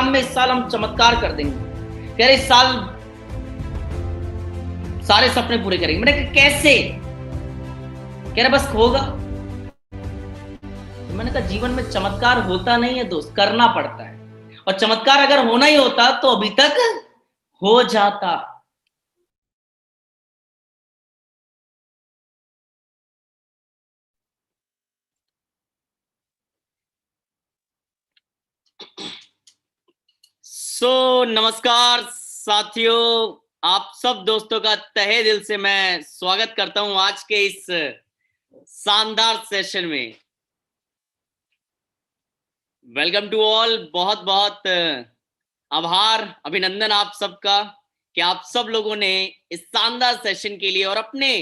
Exam में इस साल हम चमत्कार कर देंगे, कह रहे इस साल सारे सपने पूरे करेंगे। मैंने कहा कैसे? कह रहे बस होगा। तो मैंने कहा जीवन में चमत्कार होता नहीं है दोस्त, करना पड़ता है, और चमत्कार अगर होना ही होता तो अभी तक हो जाता। नमस्कार साथियों, आप सब दोस्तों का तहे दिल से मैं स्वागत करता हूं आज के इस शानदार सेशन में। Welcome to all. बहुत बहुत आभार, अभिनंदन आप सबका कि आप सब लोगों ने इस शानदार सेशन के लिए और अपने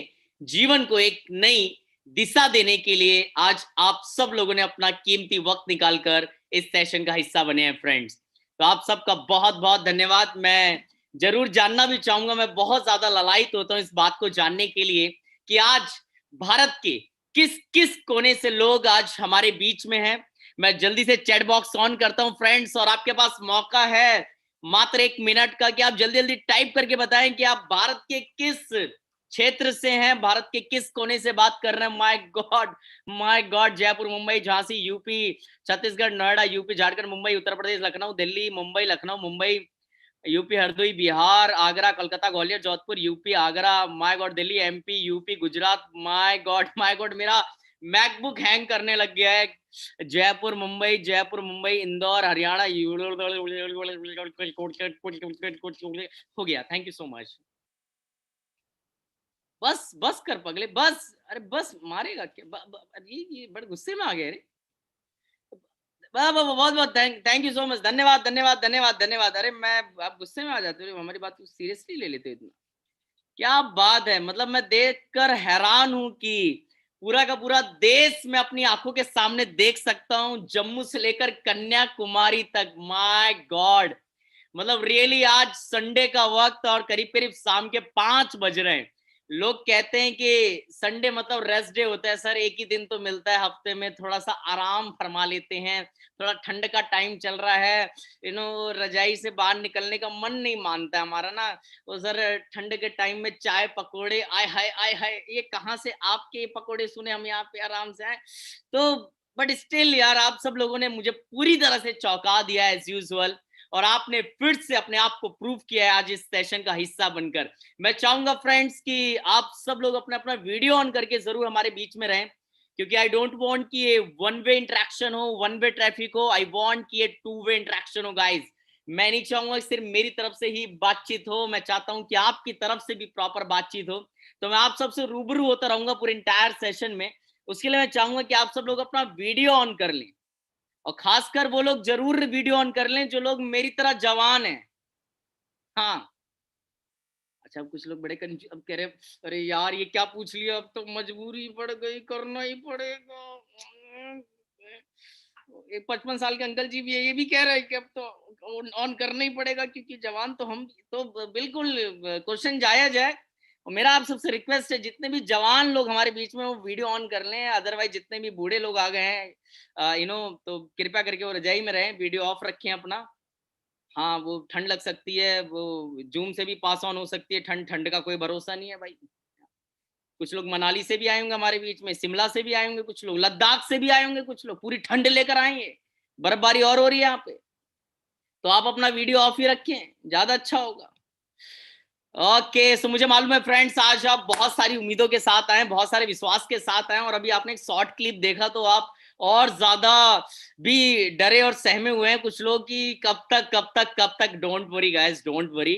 जीवन को एक नई दिशा देने के लिए आज आप सब लोगों ने अपना कीमती वक्त निकालकर इस सेशन का हिस्सा बने हैं फ्रेंड्स। तो आप सबका बहुत बहुत धन्यवाद। मैं जरूर जानना भी चाहूंगा, मैं बहुत ज्यादा ललायित होता हूं इस बात को जानने के लिए कि आज भारत के किस किस कोने से लोग आज हमारे बीच में हैं। मैं जल्दी से चैट बॉक्स ऑन करता हूं फ्रेंड्स, और आपके पास मौका है मात्र 1 मिनट का कि आप जल्दी जल्दी टाइप करके बताएं कि आप भारत के किस क्षेत्र से हैं, भारत के किस कोने से बात कर रहे हैं। My God, Jaipur, Mumbai, Jhansi, UP, Chhattisgarh, Noida, UP, Jharkhand, Mumbai, Uttar Pradesh, Lucknow, Delhi, Mumbai, Lucknow, Mumbai, UP, Hardoi, Bihar, Agra, Kolkata, Gwalior, Jodhpur, UP, Agra, my God, Delhi, MP, UP, Gujarat, my God, मेरा मैकबुक हैंग करने लग गया है। जयपुर, मुंबई, इंदौर, हरियाणा, हो गया। Thank you so much. बस बस कर पगले, बस। अरे बस मारेगा क्या? ये बड़े गुस्से में आ गए रे। बहुत बहुत थैंक यू सो मच। धन्यवाद धन्यवाद धन्यवाद धन्यवाद। अरे मैं, आप गुस्से में आ जाते हो, हमारी बात को सीरियसली ले लेते हो इतना। क्या बात है, मतलब मैं देखकर हैरान हूं कि पूरा का पूरा देश मैं अपनी आंखों के सामने देख सकता हूं, जम्मू से लेकर कन्याकुमारी तक। माय गॉड, मतलब रियली आज संडे का वक्त और करीब करीब शाम के 5 बज रहे हैं। लोग कहते हैं कि संडे मतलब रेस्ट डे होता है। सर एक ही दिन तो मिलता है हफ्ते में, थोड़ा सा आराम फरमा लेते हैं, थोड़ा ठंड का टाइम चल रहा है, रजाई से बाहर निकलने का मन नहीं मानता हमारा ना। वो सर ठंड के टाइम में चाय पकोड़े, आय हाय आय हाय, ये कहाँ से आपके पकोड़े सुने हम यहाँ पे आराम से आए। तो बट स्टिल यार, आप सब लोगों ने मुझे पूरी तरह से चौंका दिया एज यूजुअल, और आपने फिर से अपने आप को प्रूव किया है आज इस सेशन का हिस्सा बनकर। मैं चाहूंगा फ्रेंड्स कि आप सब लोग अपना अपना वीडियो ऑन करके जरूर हमारे बीच में रहें, क्योंकि आई डोंट वांट कि ये वन वे इंटरेक्शन हो, वन वे ट्रैफिक हो। आई वांट कि ये टू वे इंटरेक्शन हो गाइज। मैं नहीं चाहूंगा सिर्फ मेरी तरफ से ही बातचीत हो, मैं चाहता हूं कि आपकी तरफ से भी प्रॉपर बातचीत हो। तो मैं आप सबसे रूबरू होता रहूंगा पूरे इंटायर सेशन में। उसके लिए मैं चाहूंगा कि आप सब लोग अपना वीडियो ऑन कर लें, और खासकर वो लोग जरूर वीडियो ऑन कर लें जो लोग मेरी तरह जवान हैं। हाँ, अच्छा, अब कुछ लोग बड़े अब कह रहे अरे यार ये क्या पूछ लिया, अब तो मजबूरी पड़ गई, करना ही पड़ेगा। एक 55 साल के अंकल जी भी है, ये भी कह रहे हैं कि अब तो ऑन करना ही पड़ेगा क्योंकि जवान तो हम। तो बिल्कुल क्वेश्चन जायज है, और मेरा आप सबसे रिक्वेस्ट है जितने भी जवान लोग हमारे बीच में वो वीडियो ऑन कर लें। अदरवाइज जितने भी बूढ़े लोग आ गए हैं तो कृपया करके वो रजाई में रहें, वीडियो ऑफ रखें अपना। हाँ, वो ठंड लग सकती है, वो जूम से भी पास ऑन हो सकती है ठंड। ठंड का कोई भरोसा नहीं है भाई। कुछ लोग मनाली से भी आए होंगे हमारे बीच में, शिमला से भी आए होंगे, कुछ लोग लद्दाख से भी आए होंगे, कुछ लोग पूरी ठंड लेकर आएंगे। बर्फबारी और हो रही है यहाँ पे, तो आप अपना वीडियो ऑफ ही रखें, ज्यादा अच्छा होगा। ओके, सो मुझे मालूम है फ्रेंड्स आज आप बहुत सारी उम्मीदों के साथ आए, बहुत सारे विश्वास के साथ आए, और अभी आपने एक शॉर्ट क्लिप देखा तो आप और ज्यादा भी डरे और सहमे हुए हैं कुछ लोग कि कब तक कब तक कब तक। Don't worry guys, don't worry,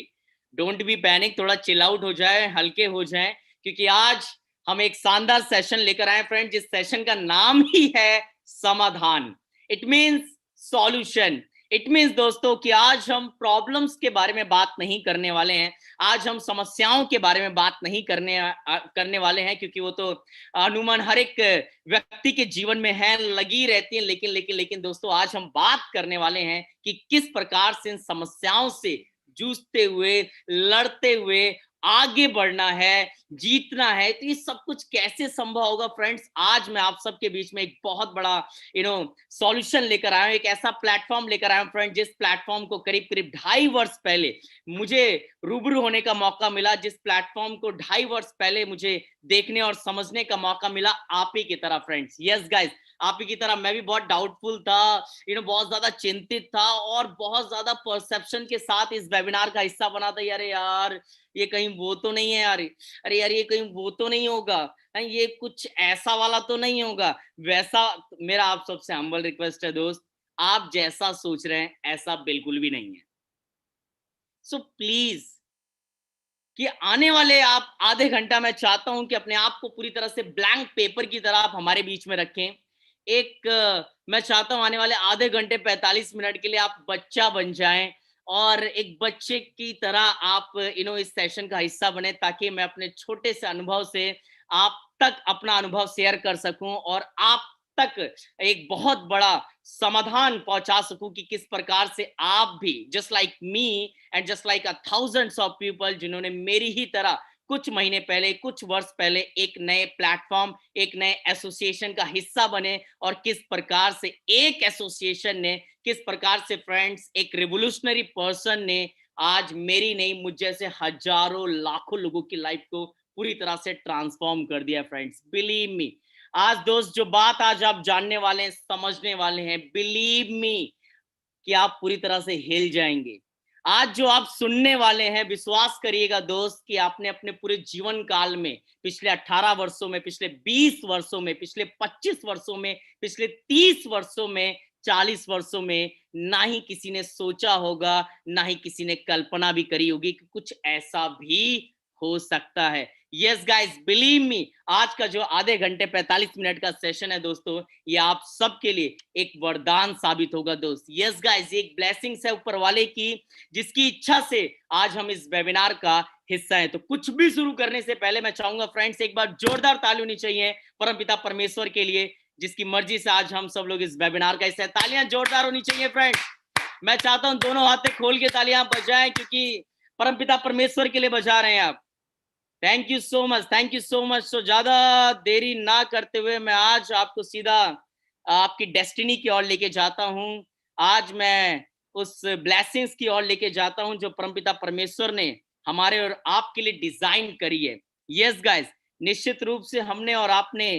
don't be panic, थोड़ा चिल आउट हो जाए, हल्के हो जाएं, क्योंकि आज हम एक शानदार सेशन लेकर आए फ्रेंड, जिस सेशन का नाम ही है समाधान। It means solution. It means दोस्तों कि आज हम प्रॉब्लम्स के बारे में बात नहीं करने वाले हैं, आज हम समस्याओं के बारे में बात नहीं करने वाले हैं, क्योंकि वो तो अनुमान हर एक व्यक्ति के जीवन में है, लगी रहती है। लेकिन दोस्तों आज हम बात करने वाले हैं कि किस प्रकार से इन समस्याओं से जूझते हुए, लड़ते हुए आगे बढ़ना है, जीतना है, तो ये सब कुछ कैसे संभव होगा फ्रेंड्स? आज मैं आप सबके बीच में एक बहुत बड़ा सॉल्यूशन लेकर आया हूं, एक ऐसा प्लेटफॉर्म लेकर आया हूं फ्रेंड, जिस प्लेटफॉर्म को करीब करीब 2.5 वर्ष पहले मुझे रूबरू होने का मौका मिला, जिस प्लेटफॉर्म को 2.5 वर्ष पहले मुझे देखने और समझने का मौका मिला आप ही की तरह फ्रेंड्स। यस गाइस, आप ही की तरह मैं भी बहुत डाउटफुल था, बहुत ज्यादा चिंतित था और बहुत ज्यादा परसेप्शन के साथ इस वेबिनार का हिस्सा बना था। अरे यार, ये कहीं वो तो नहीं है यार, अरे यार ये कहीं वो तो नहीं होगा, ये कुछ ऐसा वाला तो नहीं होगा वैसा। मेरा आप सबसे हम्बल रिक्वेस्ट है दोस्त, आप जैसा सोच रहे हैं ऐसा बिल्कुल भी नहीं है। सो प्लीज कि आने वाले आप आधे घंटा मैं चाहता हूं कि अपने आप को पूरी तरह से ब्लैंक पेपर की तरह आप हमारे बीच में रखें। मैं चाहता हूं आने वाले आधे घंटे 45 मिनट के लिए आप बच्चा बन जाएं और एक बच्चे की तरह आप इस सेशन का हिस्सा बने, ताकि मैं अपने छोटे से अनुभव से आप तक अपना अनुभव शेयर कर सकूं और आप तक एक बहुत बड़ा समाधान पहुंचा सकूं कि किस प्रकार से आप भी just like me and just like a thousands of people जिन्होंने मेरी ही तरह कुछ महीने पहले, कुछ वर्ष पहले एक नए प्लेटफॉर्म, एक नए एसोसिएशन का हिस्सा बने और किस प्रकार से एक एसोसिएशन ने, किस प्रकार से फ्रेंड्स एक रिवोल्यूशनरी पर्सन ने आज मेरी नहीं, मुझ जैसे हजारों लाखों लोगों की लाइफ को पूरी तरह से ट्रांसफॉर्म कर दिया फ्रेंड्स। बिलीव मी, आज दोस्त जो बात आज आप जानने वाले हैं, समझने वाले हैं, बिलीव मी कि आप पूरी तरह से हिल जाएंगे। आज जो आप सुनने वाले हैं, विश्वास करिएगा दोस्त कि आपने अपने पूरे जीवन काल में, पिछले 18 वर्षों में, पिछले 20 वर्षों में, पिछले 25 वर्षों में, पिछले 30 वर्षों में, 40 वर्षों में ना ही किसी ने सोचा होगा, ना ही किसी ने कल्पना भी करी होगी कि कुछ ऐसा भी हो सकता है। यस गाइस, बिलीव मी, आज का जो आधे घंटे 45 मिनट का सेशन है दोस्तों, ये आप सबके लिए एक वरदान साबित होगा दोस्त। यस गाइस, एक ब्लेसिंग्स है ऊपर वाले की, जिसकी इच्छा से आज हम इस वेबिनार का हिस्सा है। तो कुछ भी शुरू करने से पहले मैं चाहूंगा फ्रेंड्स, एक बार जोरदार ताली होनी चाहिए परमपिता परमेश्वर के लिए, जिसकी मर्जी से आज हम सब लोग इस वेबिनार का हिस्सा है। तालियां जोरदार होनी चाहिए फ्रेंड्स। मैं चाहता हूं दोनों हाथे खोल के तालियां बजाएं, क्योंकि परमपिता परमेश्वर के लिए बजा रहे हैं आप। Thank you so much, thank you so much. तो ज्यादा देरी ना करते हुए मैं आज आपको सीधा आपकी डेस्टिनी की ओर लेके जाता हूं। आज मैं उस ब्लेसिंग्स की ओर लेके जाता हूं जो परमपिता परमेश्वर ने हमारे और आपके लिए डिजाइन करी है। यस गाइस, निश्चित रूप से हमने और आपने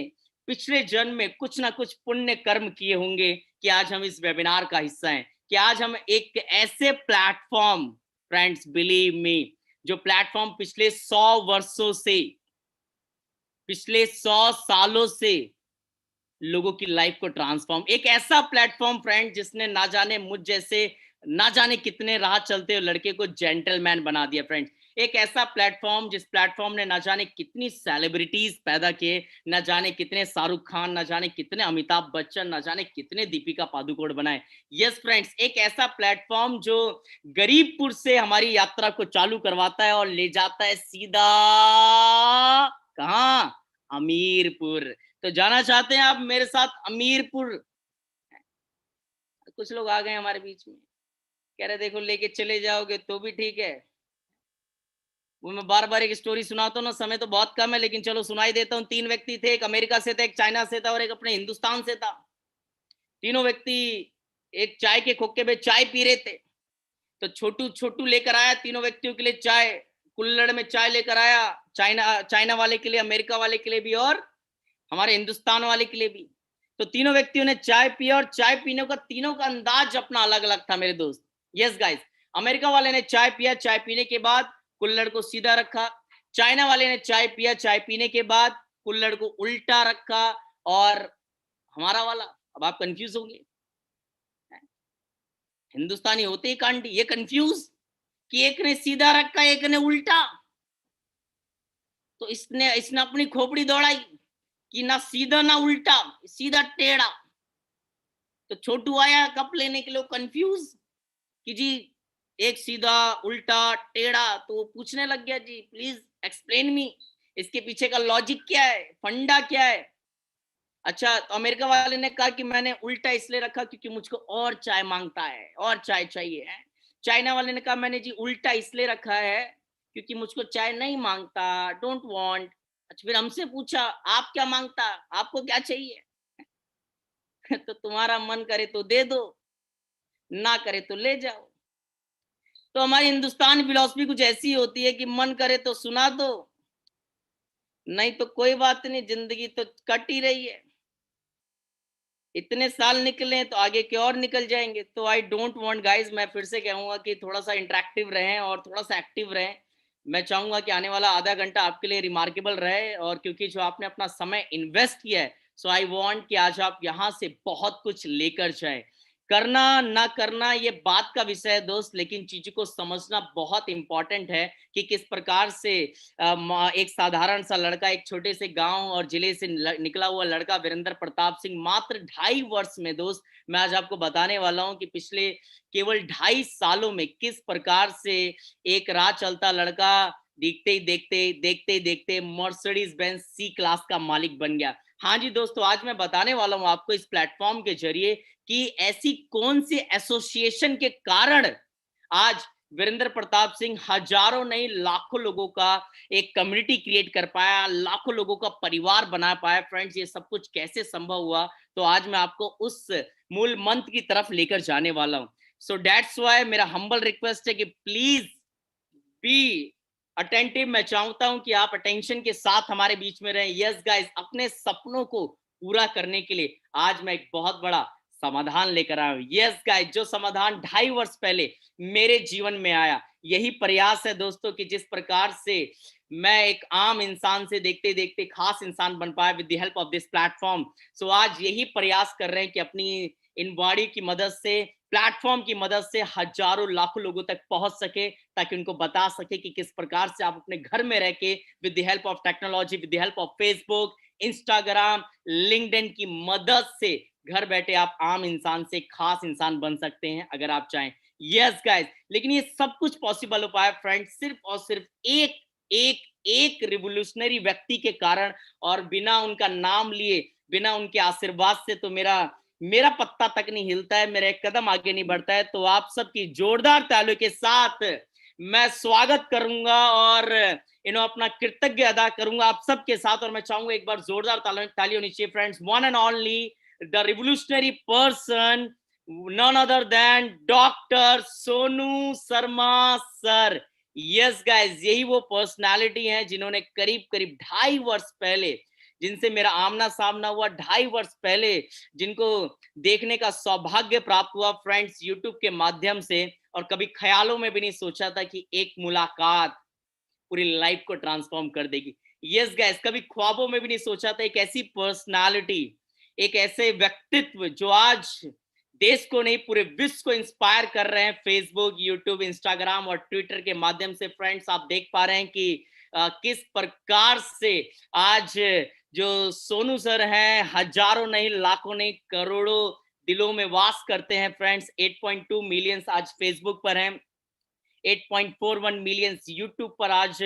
पिछले जन्म में कुछ ना कुछ पुण्य कर्म किए होंगे कि आज हम इस वेबिनार का हिस्सा हैं, कि आज हम एक ऐसे प्लेटफॉर्म, फ्रेंड्स बिलीव मी, जो प्लेटफॉर्म पिछले 100 वर्षों से, पिछले 100 सालों से लोगों की लाइफ को ट्रांसफॉर्म, एक ऐसा प्लेटफॉर्म फ्रेंड जिसने ना जाने मुझ जैसे ना जाने कितने राह चलते हुए लड़के को जेंटलमैन बना दिया फ्रेंड्स। एक ऐसा प्लेटफॉर्म जिस प्लेटफॉर्म ने ना जाने कितनी सेलिब्रिटीज पैदा किए, ना जाने कितने शाहरुख खान, ना जाने कितने अमिताभ बच्चन, ना जाने कितने दीपिका पादुकोण बनाए। यस फ्रेंड्स, एक ऐसा प्लेटफॉर्म जो गरीबपुर से हमारी यात्रा को चालू करवाता है और ले जाता है सीधा कहाँ, अमीरपुर। तो जाना चाहते हैं आप मेरे साथ अमीरपुर? कुछ लोग आ गए हमारे बीच में, कह रहे देखो लेके चले जाओगे तो भी ठीक है। वो मैं बार बार एक स्टोरी सुनाता हूँ ना, समय तो बहुत कम है लेकिन चलो सुनाई देता हूँ। 3 व्यक्ति थे, एक अमेरिका से था, एक चाइना से था और एक अपने हिंदुस्तान से था। तीनों व्यक्ति एक चाय के खोखे पे चाय पी रहे थे। तो छोटू छोटू लेकर आया तीनों व्यक्तियों के लिए चाय, कुल्हड़ में चाय लेकर आया, चाइना चाइना वाले के लिए, अमेरिका वाले के लिए भी और हमारे हिंदुस्तान वाले के लिए भी। तो तीनों व्यक्तियों ने चाय पिया और चाय पीने का तीनों का अंदाज अपना अलग अलग था मेरे दोस्त। यस गाइस, अमेरिका वाले ने चाय पिया, चाय पीने के बाद कुल्हड़ को सीधा रखा। चाइना वाले ने चाय पिया, चाय पीने के बाद कुल्हड़ को उल्टा रखा। और हमारा वाला, अब आप कंफ्यूज होंगे, हिंदुस्तानी होते ही कांडी, ये कंफ्यूज कि एक ने सीधा रखा एक ने उल्टा। तो इसने इसने अपनी खोपड़ी दौड़ाई कि ना सीधा ना उल्टा, सीधा टेढ़ा। तो छोटू आया कप लेने के लिए कंफ्यूज कि जी एक सीधा उल्टा टेढ़ा। तो वो पूछने लग गया, जी प्लीज एक्सप्लेन मी, इसके पीछे का लॉजिक क्या है, फंडा क्या है? अच्छा, तो अमेरिका वाले ने कहा कि मैंने उल्टा इसलिए रखा क्योंकि मुझको और चाय मांगता है, और चाय चाहिए है। चाइना वाले ने कहा मैंने जी उल्टा इसलिए रखा है क्योंकि मुझको चाय नहीं मांगता, डोंट वांट। अच्छा, फिर हमसे पूछा आप क्या मांगता, आपको क्या चाहिए? तो तुम्हारा मन करे तो दे दो, ना करे तो ले जाओ। तो हमारी हिंदुस्तान फिलॉसफी कुछ ऐसी होती है कि मन करे तो सुना दो, नहीं तो कोई बात नहीं, जिंदगी तो कट ही रही है। इतने साल निकले तो आगे के और निकल जाएंगे। तो आई डोंट वांट गाइस, मैं फिर से कहूंगा कि थोड़ा सा इंटरेक्टिव रहें और थोड़ा सा एक्टिव रहें। मैं चाहूंगा कि आने वाला आधा घंटा आपके लिए रिमार्केबल रहे, और क्योंकि जो आपने अपना समय इन्वेस्ट किया है, सो आई वांट कि आज आप यहाँ से बहुत कुछ लेकर जाए। करना ना करना ये बात का विषय है दोस्त, लेकिन चीजों को समझना बहुत इंपॉर्टेंट है कि किस प्रकार से एक साधारण सा लड़का, एक छोटे से गांव और जिले से निकला हुआ लड़का वीरेंद्र प्रताप सिंह, मात्र 2.5 वर्ष में दोस्त, मैं आज आपको बताने वाला हूं कि पिछले केवल 2.5 सालों में किस प्रकार से एक राह चलता लड़का देखते ही देखते मर्सिडीज बेंज सी क्लास का मालिक बन गया। हाँ जी दोस्तों, आज मैं बताने वाला हूं आपको इस प्लेटफॉर्म के जरिए कि ऐसी कौन सी एसोसिएशन के कारण आज वीरेंद्र प्रताप सिंह हजारों नहीं लाखों लोगों का एक कम्युनिटी क्रिएट कर पाया, लाखों लोगों का परिवार बना पाया। फ्रेंड्स, ये सब कुछ कैसे संभव हुआ, तो आज मैं आपको उस मूल मंत्र की तरफ लेकर जाने वाला हूं। सो दैट्स व्हाई मेरा हम्बल रिक्वेस्ट है कि प्लीज बी अटेंटिव। मैं चाहता हूं कि आप अटेंशन के साथ हमारे बीच में रहें। यस गाइस, अपने सपनों को पूरा करने के लिए आज मैं एक बहुत बड़ा समाधान लेकर आया हूं। यस गाइस, जो समाधान 2.5 वर्ष पहले मेरे जीवन में आया, यही प्रयास है दोस्तों कि जिस प्रकार से मैं एक आम इंसान से देखते देखते खास इंसान बन पाया with the help of this platform. So आज यही प्रयास कर रहे हैं कि अपनी इन बॉडी की मदद से, प्लेटफॉर्म की मदद से हजारों लाखों लोगों तक पहुंच सके, ताकि उनको बता सके कि किस प्रकार से आप अपने घर में रह के with the help of technology, with the help of Facebook, Instagram, LinkedIn की मदद से घर बैठे आप आम इंसान से खास इंसान बन सकते हैं अगर आप चाहें। यस गाइस, लेकिन ये सब कुछ पॉसिबल हो पाया फ्रेंड्स सिर्फ और सिर्फ एक एक एक रिवोल्यूशनरी व्यक्ति के कारण, और बिना उनका नाम लिए, बिना उनके आशीर्वाद से तो मेरा मेरा पत्ता तक नहीं हिलता है, मेरा एक कदम आगे नहीं बढ़ता है। तो आप सबकी जोरदार तालियों के साथ मैं स्वागत करूंगा और अपना कृतज्ञ अदा करूंगा आप सबके साथ। और मैं चाहूंगा एक बार जोरदार ताली होनी चाहिए friends. One and only the revolutionary person, none other than doctor Sonu Sharma sir. Yes guys, यही वो पर्सनालिटी हैं जिन्होंने करीब करीब 2.5 वर्ष पहले, जिनसे मेरा आमना सामना हुआ 2.5 वर्ष पहले, जिनको देखने का सौभाग्य प्राप्त हुआ फ्रेंड्स यूट्यूब के माध्यम से, और कभी ख्यालों में भी नहीं सोचा था कि एक मुलाकात पूरी लाइफ को ट्रांसफॉर्म कर देगी। यस गाइस, कभी ख्वाबों में भी नहीं सोचा था एक ऐसी पर्सनालिटी, एक ऐसे व्यक्तित्व जो आज देश को नहीं पूरे विश्व को इंस्पायर कर रहे हैं फेसबुक, यूट्यूब, इंस्टाग्राम और ट्विटर के माध्यम से। फ्रेंड्स, आप देख पा रहे हैं कि किस प्रकार से आज जो सोनू सर हैं हजारों नहीं लाखों नहीं करोड़ों दिलों में वास करते हैं। फ्रेंड्स, 8.2 मिलियंस आज फेसबुक पर हैं, 8.41 मिलियंस यूट्यूब पर आज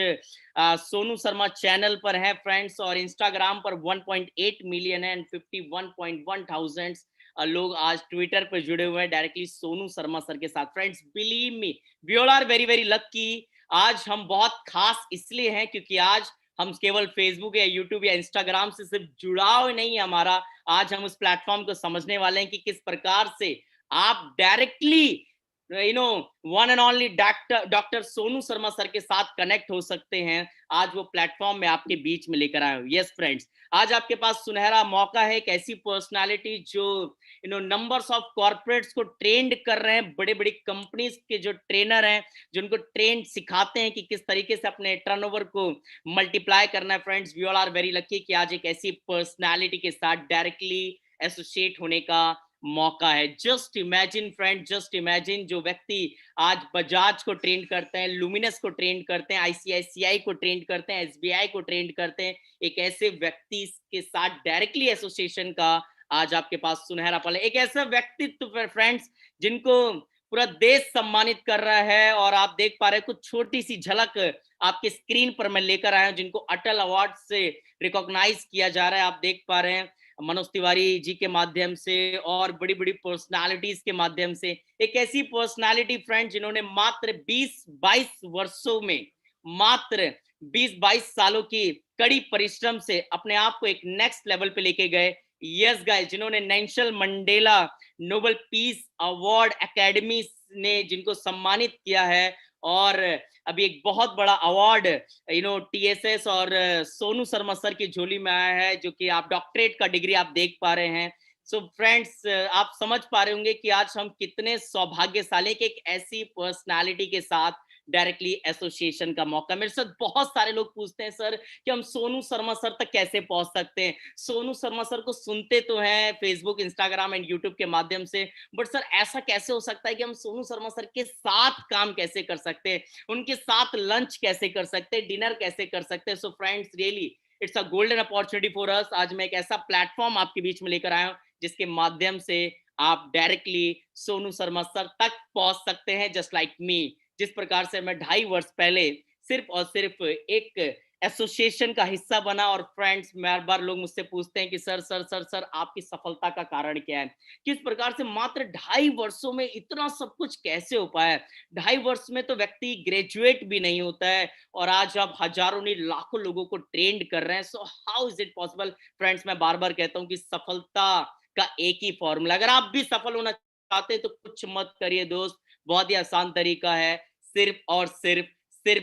सोनू शर्मा चैनल पर है फ्रेंड्स, और इंस्टाग्राम पर 1.8 मिलियन है, एंड 51.1 थाउजेंड लोग आज ट्विटर पर जुड़े हुए हैं डायरेक्टली सोनू शर्मा सर के साथ। Friends, believe me, we all are very very lucky. आज हम बहुत खास इसलिए हैं क्योंकि आज हम केवल फेसबुक या यूट्यूब या इंस्टाग्राम से सिर्फ जुड़ाव नहीं है हमारा, आज हम उस प्लेटफॉर्म को समझने वाले हैं कि किस प्रकार से आप directly one and only doctor Sonu Sharma sir के साथ कनेक्ट हो सकते हैं। आज वो प्लेटफॉर्म में आपके बीच में लेकर आए हूं। यस फ्रेंड्स, आज आपके पास सुनहरा मौका है, एक ऐसी पर्सनालिटी जो नंबर्स ऑफ कॉर्पोरेट्स को ट्रेंड कर रहे हैं, बड़े बड़ी कंपनीज के जो ट्रेनर हैं, जिनको ट्रेंड सिखाते हैं कि किस तरीके से अपने टर्नओवर को मल्टीप्लाई करना है। Friends, we all are very lucky कि आज एक ऐसी पर्सनालिटी के साथ डायरेक्टली एसोसिएट होने का मौका है। Just imagine friend, just imagine, जो व्यक्ति आज बजाज को ट्रेंड करते हैं, लुमिनस को ट्रेंड करते हैं, आईसीआईसीआई को ट्रेंड करते हैं, एसबीआई को ट्रेंड करते हैं, एक ऐसे व्यक्ति के साथ डायरेक्टली एसोसिएशन का आज आपके पास सुनहरा पल है। एक ऐसा व्यक्तित्व फ्रेंड्स जिनको पूरा देश सम्मानित कर रहा है, और आप देख पा रहे हैं कुछ छोटी सी झलक आपके स्क्रीन पर मैं लेकर आया हूं, जिनको अटल अवार्ड से रिकॉग्नाइज किया जा रहा है। आप देख पा रहे हैं मनोज तिवारी जी के माध्यम से और बड़ी बड़ी पर्सनालिटीज के माध्यम से। एक ऐसी पर्सनालिटी फ्रेंड जिन्होंने मात्र 20-22 वर्षों में मात्र 20-22 सालों की कड़ी परिश्रम से अपने आप को एक नेक्स्ट लेवल पे लेके गए। यस गाइस, जिन्होंने Nelson Mandela Nobel peace award academy ने जिनको सम्मानित किया है, और अभी एक बहुत बड़ा अवार्ड टीएसएस और सोनू शर्मा सर की झोली में आया है, जो कि आप डॉक्टरेट का डिग्री आप देख पा रहे हैं। सो फ्रेंड्स, आप समझ पा रहे होंगे कि आज हम कितने सौभाग्यशाली कि एक ऐसी पर्सनालिटी के साथ डायरेक्टली एसोसिएशन का मौका। मेरे साथ बहुत सारे लोग पूछते हैं सर कि हम सोनू शर्मा सर तक कैसे पहुंच सकते हैं। सोनू शर्मा सर को सुनते तो हैं फेसबुक, इंस्टाग्राम एंड यूट्यूब के माध्यम से, बट सर ऐसा कैसे हो सकता है कि हम सोनू शर्मा सर के साथ काम कैसे कर सकते हैं, उनके साथ लंच कैसे कर सकते हैं, डिनर कैसे कर सकते हैं। So friends, really it's a golden opportunity for us. आज मैं एक ऐसा प्लेटफॉर्म आपके बीच में लेकर आया हूं जिसके माध्यम से आप डायरेक्टली सोनू शर्मा सर तक पहुंच सकते हैं, जस्ट लाइक मी। जिस प्रकार से मैं 2.5 वर्ष पहले सिर्फ और सिर्फ एक एसोसिएशन का हिस्सा बना। और फ्रेंड्स, बार बार लोग मुझसे पूछते हैं कि सर सर सर सर आपकी सफलता का कारण क्या है, किस प्रकार से मात्र 2.5 वर्षों में इतना सब कुछ कैसे हो पाया है। 2.5 वर्ष में तो व्यक्ति ग्रेजुएट भी नहीं होता है, और आज आप हजारों नहीं लाखों लोगों को ट्रेंड कर रहे हैं। So how is it possible. Friends, मैं बार बार कहता हूं कि सफलता का एक ही फॉर्मूला, अगर आप भी सफल होना चाहते हैं तो कुछ मत करिए दोस्त, बहुत ही आसान तरीका है। सिर्फ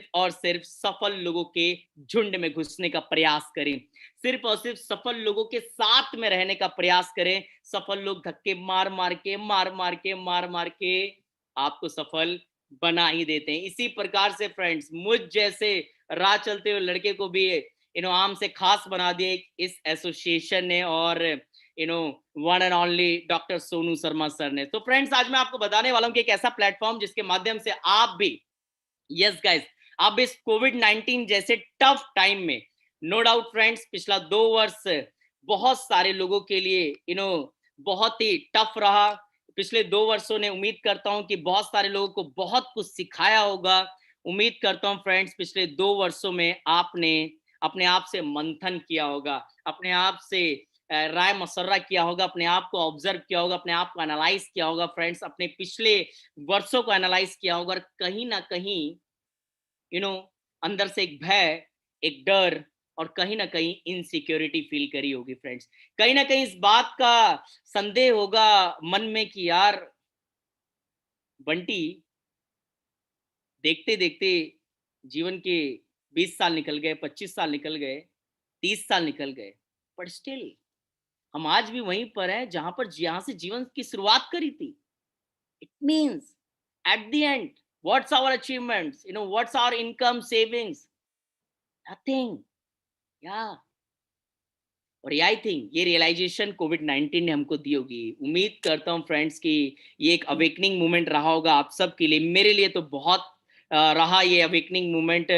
और सिर्फ सफल लोगों के झुंड में घुसने का प्रयास करें, सिर्फ और सिर्फ सफल लोगों के साथ में रहने का प्रयास करें। सफल लोग धक्के मार मार के आपको सफल बना ही देते हैं। इसी प्रकार से फ्रेंड्स, मुझ जैसे राह चलते हुए लड़के को भी आम से खास बना दिए इस एसोसिएशन ने, और one and only doctor Sonu Sharma sir ने। तो फ्रेंड्स, आज मैं आपको बताने वाला हूं कि एक ऐसा प्लेटफॉर्म जिसके माध्यम से आप भी, यस गाइस, अब इस कोविड-19 जैसे टफ टाइम में, नो डाउट फ्रेंड्स, पिछला 2 वर्ष बहुत सारे लोगों के लिए बहुत ही टफ रहा। पिछले 2 वर्षों ने, उम्मीद करता हूं कि बहुत सारे लोगों को बहुत कुछ सिखाया होगा। उम्मीद करता हूं फ्रेंड्स, पिछले 2 वर्षों में आपने अपने आप से मंथन किया होगा, अपने आप से राय मशवरा किया होगा, अपने आप को ऑब्जर्व किया होगा, अपने आप को एनालाइज किया होगा फ्रेंड्स, अपने पिछले वर्षों को एनालाइज किया होगा, और कहीं ना कहीं यू नो अंदर से एक भय, एक डर, और कहीं ना कहीं इनसिक्योरिटी फील करी होगी फ्रेंड्स। कहीं ना कहीं इस बात का संदेह होगा मन में कि यार बंटी, देखते देखते जीवन के 20 साल निकल गए, 25 साल निकल गए, 30 साल निकल गए, पर स्टिल हम आज भी वहीं पर हैं जहां से जीवन की शुरुआत करी थी। It means at the end, what's our achievements? What's our income, savings? Nothing. Yeah. और आई थिंक ये रियलाइजेशन कोविड-19 ने हमको दी होगी। उम्मीद करता हूँ फ्रेंड्स कि ये एक अवेकनिंग मोमेंट रहा होगा आप सबके लिए। मेरे लिए तो बहुत रहा ये अवेकनिंग मोमेंट।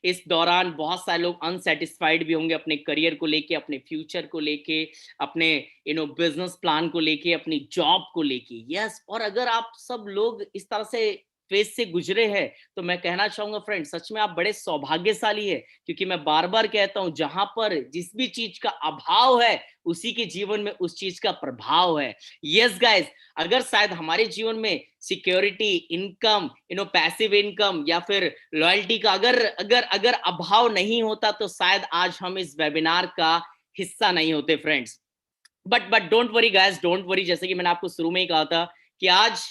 इस दौरान बहुत सारे लोग अनसैटिस्फाइड भी होंगे अपने करियर को लेके, अपने फ्यूचर को लेके, अपने बिजनेस प्लान को लेके, अपनी जॉब को लेके। यस, और अगर आप सब लोग इस तरह से फेज से गुजरे हैं तो मैं कहना चाहूंगा फ्रेंड्स, सच में आप बड़े सौभाग्यशाली है, क्योंकि मैं बार बार कहता हूं, जहां पर जिस भी चीज का अभाव है उसी के जीवन में उस चीज का प्रभाव है। यस गाइस, अगर शायद हमारे जीवन में सिक्योरिटी, इनकम, पैसिव इनकम या फिर लॉयल्टी का अगर अगर अगर अभाव नहीं होता तो शायद आज हम इस वेबिनार का हिस्सा नहीं होते friends. But don't worry guys, don't worry. जैसे कि मैंने आपको शुरू में ही कहा था कि आज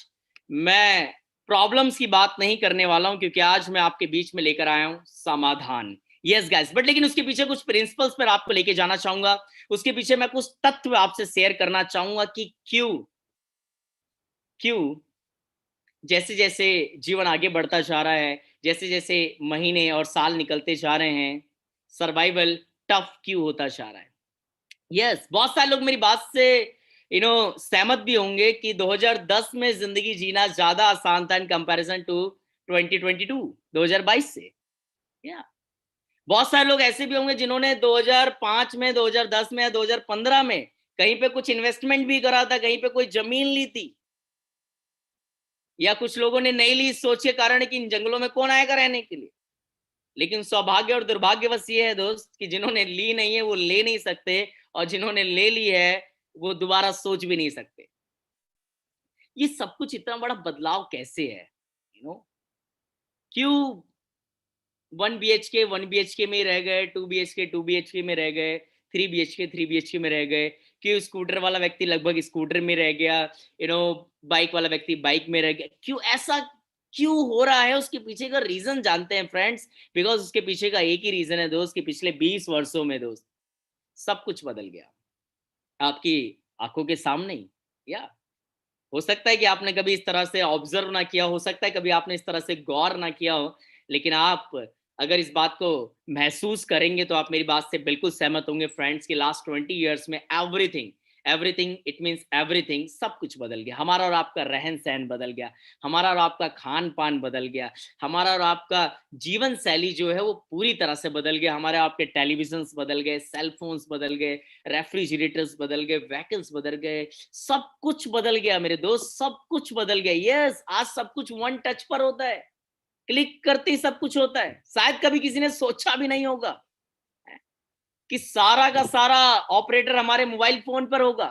मैं प्रॉब्लम्स की बात नहीं करने वाला हूं, क्योंकि आज मैं आपके बीच में लेकर आया हूं समाधान। यस गाइस, बट लेकिन उसके पीछे कुछ प्रिंसिपल्स पर आपको लेके जाना चाहूंगा। उसके पीछे मैं कुछ तत्व आपसे शेयर करना चाहूंगा कि क्यों क्यों जैसे जैसे जीवन आगे बढ़ता जा रहा है, जैसे जैसे महीने और साल निकलते जा रहे हैं, सर्वाइवल टफ क्यों होता जा रहा है। यस, बहुत सारे लोग मेरी बात से सहमत भी होंगे कि 2010 में जिंदगी जीना ज्यादा आसान था इन कंपैरिजन टू 2022, 2022 से। या बहुत सारे लोग ऐसे भी होंगे जिन्होंने 2005 में, 2010 में या 2015 में कहीं पे कुछ इन्वेस्टमेंट भी करा था, कहीं पे कोई जमीन ली थी, या कुछ लोगों ने नहीं ली इस सोच के कारण कि इन जंगलों में कौन आएगा रहने के लिए। लेकिन सौभाग्य और दुर्भाग्यवश ये है दोस्त कि जिन्होंने ली नहीं है वो ले नहीं सकते, और जिन्होंने ले ली है वो दोबारा सोच भी नहीं सकते। ये सब कुछ इतना बड़ा बदलाव कैसे है, यू नो क्यों वन बीएचके में रह गए, 2 BHK में रह गए, 3 BHK में रह गए, कि स्कूटर वाला व्यक्ति लगभग स्कूटर में रह गया, बाइक वाला व्यक्ति बाइक में रह गया। क्यों ऐसा क्यों हो रहा है? उसके पीछे का रीजन जानते हैं फ्रेंड्स? बिकॉज उसके पीछे का एक ही रीजन है दोस्त, कि पिछले 20 वर्षों में दोस्त सब कुछ बदल गया आपकी आंखों के सामने ही। या हो सकता है कि आपने कभी इस तरह से ऑब्जर्व ना किया, हो सकता है कभी आपने इस तरह से गौर ना किया हो, लेकिन आप अगर इस बात को महसूस करेंगे तो आप मेरी बात से बिल्कुल सहमत होंगे फ्रेंड्स, कि लास्ट 20 ईयर्स में everything, everything it means everything, सब कुछ बदल गया। हमारा और आपका रहन सहन बदल गया, हमारा और आपका खान पान बदल गया, हमारा और आपका जीवन शैली जो है वो पूरी तरह से बदल गया। हमारे आपके टेलीविजन बदल गए, सेल फोन्स बदल गए, रेफ्रिजरेटर्स बदल गए, व्हीकल्स बदल गए, सब कुछ बदल गया मेरे दोस्त, सब कुछ बदल गया। यस, आज सब कुछ वन टच पर होता है, क्लिक करते ही सब कुछ होता है। शायद कभी किसी ने सोचा भी नहीं होगा कि सारा का सारा ऑपरेटर हमारे मोबाइल फोन पर होगा,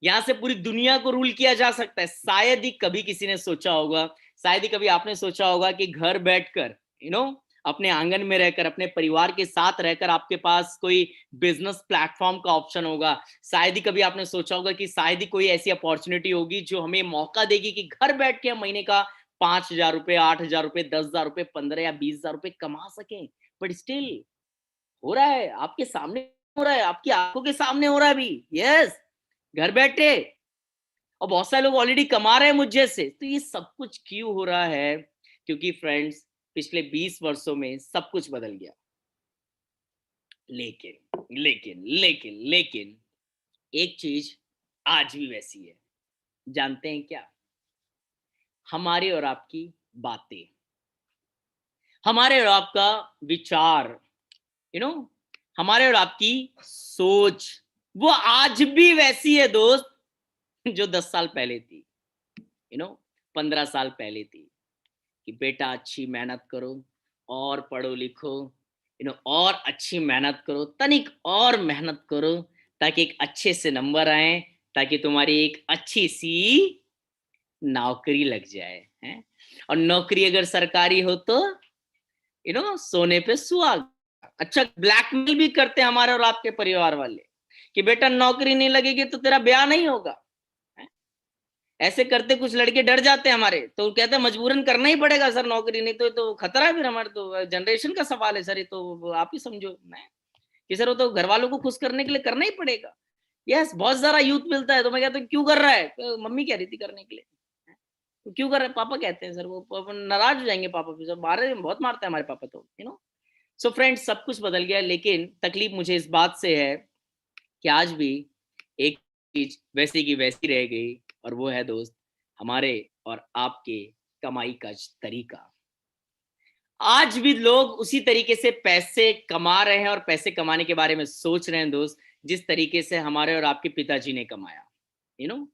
यहां से पूरी दुनिया को रूल किया जा सकता है। शायद ही कभी किसी ने सोचा होगा, शायद ही कभी आपने सोचा होगा कि घर बैठकर अपने आंगन में रहकर, अपने परिवार के साथ रहकर आपके पास कोई बिजनेस प्लेटफॉर्म का ऑप्शन होगा। शायद ही कभी आपने सोचा होगा कि शायद ही कोई ऐसी अपॉर्चुनिटी होगी जो हमें मौका देगी कि घर बैठ के हम महीने का 5,000 रुपए, 8,000 रुपए, 10,000 रुपए, 15 या 20,000 रुपए कमा सकें। बट स्टिल हो रहा है आपके सामने, हो रहा है आपकी आंखों के सामने, हो रहा है अभी। यस, घर बैठे, और बहुत सारे लोग ऑलरेडी कमा रहे हैं मुझ जैसे। तो ये सब कुछ क्यों हो रहा है? क्योंकि फ्रेंड्स पिछले 20 वर्षों में सब कुछ बदल गया। लेकिन लेकिन लेकिन लेकिन एक चीज आज भी वैसी है। जानते हैं क्या? हमारी और आपकी बातें, हमारे और आपका विचार, यू नो हमारे और आपकी सोच, वो आज भी वैसी है दोस्त जो 10 साल पहले थी, 15 साल पहले थी। कि बेटा अच्छी मेहनत करो और पढ़ो लिखो, और अच्छी मेहनत करो, तनिक और मेहनत करो, ताकि एक अच्छे से नंबर आए, ताकि तुम्हारी एक अच्छी सी नौकरी लग जाए, हैं? और नौकरी अगर सरकारी हो तो सोने पे सुहागा। अच्छा, ब्लैकमेल भी करते हैं हमारे और आपके परिवार वाले, कि बेटा नौकरी नहीं लगेगी तो तेरा ब्याह नहीं होगा। ऐसे करते कुछ लड़के डर जाते हैं हमारे, तो कहते हैं मजबूरन करना ही पड़ेगा सर नौकरी, नहीं तो खतरा है, फिर हमारे तो जनरेशन का सवाल है सर, ये तो आप ही समझो। नहीं कि सर वो तो घर वालों को खुश करने के लिए करना ही पड़ेगा। यस, बहुत सारा यूथ मिलता है, तो मैं कहता हूँ क्यों कर रहा है? तो मम्मी कह रही थी करने के लिए। तो क्यों कर रहा है? पापा कहते हैं सर, वो नाराज हो जाएंगे पापा, फिर मारे, बहुत मारते हैं हमारे पापा तो, सो फ्रेंड्स सब कुछ बदल गया, लेकिन तकलीफ मुझे इस बात से है कि आज भी एक चीज वैसी की वैसी रह गई, और वो है दोस्त हमारे और आपके कमाई का तरीका। आज भी लोग उसी तरीके से पैसे कमा रहे हैं और पैसे कमाने के बारे में सोच रहे हैं दोस्त, जिस तरीके से हमारे और आपके पिताजी ने कमाया। यू नो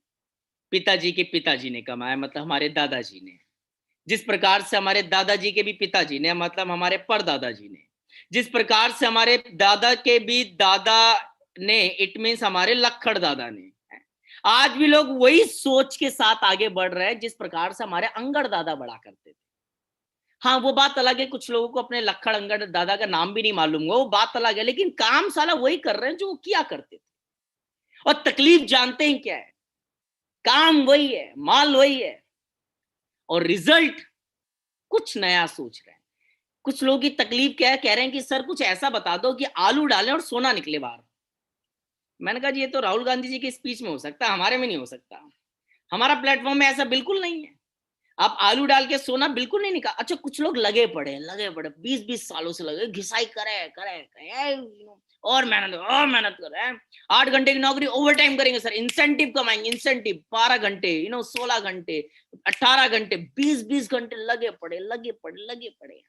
पिताजी के पिताजी ने कमाया, मतलब हमारे दादाजी ने। जिस प्रकार से हमारे दादाजी के भी पिताजी ने, मतलब हमारे परदादाजी ने, जिस प्रकार से हमारे दादा के भी दादा ने, इट मीन्स हमारे लक्खड़ दादा ने। आज भी लोग वही सोच के साथ आगे बढ़ रहे हैं जिस प्रकार से हमारे अंगड़ दादा बढ़ा करते थे। हाँ, वो बात अलग है, कुछ लोगों को अपने लक्खड़ अंगड़ दादा का नाम भी नहीं मालूम होगा, वो बात अलग है, लेकिन काम साला वही कर रहे हैं जो वो किया करते थे। और तकलीफ जानते हैं क्या है? काम वही है, माल वही है, और रिजल्ट कुछ नया सोच रहे हैं। कुछ लोगों की तकलीफ क्या है? कह रहे हैं कि सर कुछ ऐसा बता दो कि आलू डालें और सोना निकले बाहर। मैंने कहा जी ये तो राहुल गांधी जी के स्पीच में हो सकता है, हमारे में नहीं हो सकता। हमारा प्लेटफॉर्म में ऐसा बिल्कुल नहीं है। आप आलू डाल के सोना बिल्कुल नहीं निकाल। अच्छा, कुछ लोग लगे पड़े 20-20 सालों से लगे, घिसाई करे करे, करे और मेहनत कर रहे हैं। 8 घंटे की नौकरी, ओवर टाइम करेंगे सर, इंसेंटिव कमाएंगे, इंसेंटिव 12 घंटे, 16 घंटे, 18 घंटे, 20-20 घंटे लगे पड़े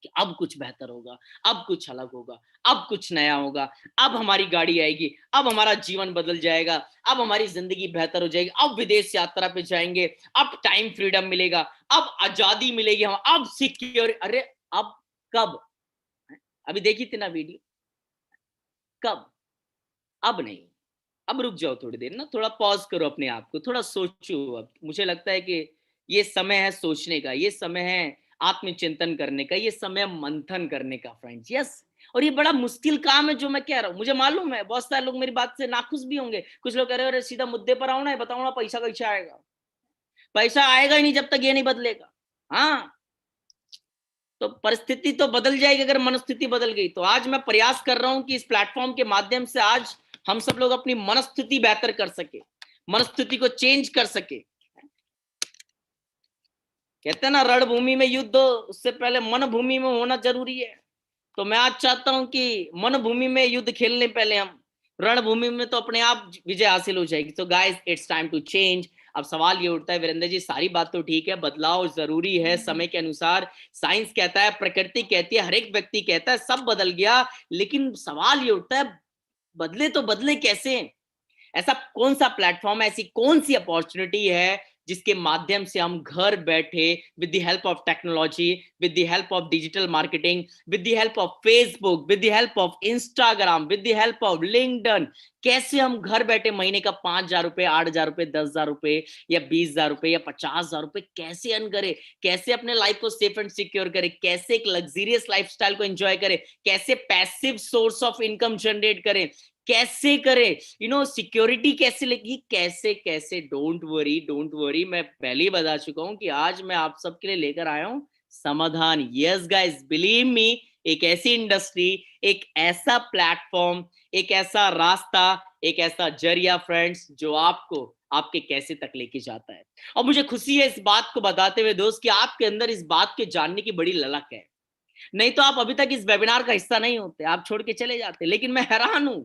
कि अब कुछ बेहतर होगा, अब कुछ अलग होगा, अब कुछ नया होगा, अब हमारी गाड़ी आएगी, अब हमारा जीवन बदल जाएगा, अब हमारी जिंदगी बेहतर हो जाएगी, अब विदेश यात्रा पे जाएंगे, अब टाइम फ्रीडम मिलेगा, अब आजादी मिलेगी, हम अब सिक्योर। अरे अब कब? अभी देखी थी ना वीडियो, कब? अब नहीं। अब रुक जाओ थोड़ी देर ना, थोड़ा पॉज करो अपने आप को, थोड़ा सोचो। अब मुझे लगता है कि ये समय है सोचने का, ये समय है आत्मचिंतन करने का, ये समय मंथन करने का फ्रेंड्स। यस, और ये बड़ा मुश्किल काम है जो मैं कह रहा हूँ, मुझे मालूम है बहुत सारे लोग मेरी बात से नाखुश भी होंगे। कुछ लोग कह रहे हैं अरे सीधा मुद्दे पर आओ ना, बताओ ना पैसा कैसे आएगा। पैसा आएगा ही नहीं जब तक ये नहीं बदलेगा। हाँ, तो परिस्थिति तो बदल जाएगी अगर मनस्थिति बदल गई। तो आज मैं प्रयास कर रहा हूं कि इस प्लेटफॉर्म के माध्यम से आज हम सब लोग अपनी मनस्थिति बेहतर कर सके, मनस्थिति को चेंज कर सके। कहते हैं ना रणभूमि में युद्ध हो उससे पहले मन भूमि में होना जरूरी है। तो मैं आज चाहता हूं कि मन भूमि में युद्ध खेलने पहले हम रणभूमि में तो अपने आप विजय हासिल हो जाएगी। तो guys it's time to change. अब सवाल ये उठता है वीरेंद्र जी, सारी बात तो ठीक है, बदलाव जरूरी है समय के अनुसार। साइंस कहता है, प्रकृति कहती है, हर एक व्यक्ति कहता है, सब बदल गया। लेकिन सवाल ये उठता है बदले तो बदले कैसे? ऐसा कौन सा प्लेटफॉर्म है, ऐसी कौन सी अपॉर्चुनिटी है जिसके माध्यम से हम घर बैठे with the help of technology, with the help of digital marketing, with the help of Facebook, with the help of Instagram, with the help of LinkedIn, कैसे हम घर बैठे महीने का 5,000 रुपए, 8,000 रुपए, 10,000 रुपए या 20,000 रुपए या 50,000 रुपए कैसे अर्न करें, कैसे अपने लाइफ को सेफ एंड सिक्योर करें, कैसे एक लग्जरियस लाइफस्टाइल को एंजॉय करें, कैसे passive source of income generate करें, कैसे करें, सिक्योरिटी कैसे लेगी, कैसे कैसे। डोंट वरी, मैं पहले ही बता चुका हूं कि आज मैं आप सबके लिए लेकर आया हूं समाधान। यस गाइस, बिलीव मी, एक ऐसी इंडस्ट्री, एक ऐसा प्लेटफॉर्म, एक ऐसा रास्ता, एक ऐसा जरिया फ्रेंड्स जो आपको आपके कैसे तक लेके जाता है। और मुझे खुशी है इस बात को बताते हुए दोस्त कि आपके अंदर इस बात के जानने की बड़ी ललक है। नहीं तो आप अभी तक इस वेबिनार का हिस्सा नहीं होते, आप छोड़ के चले जाते। लेकिन मैं हैरान हूं,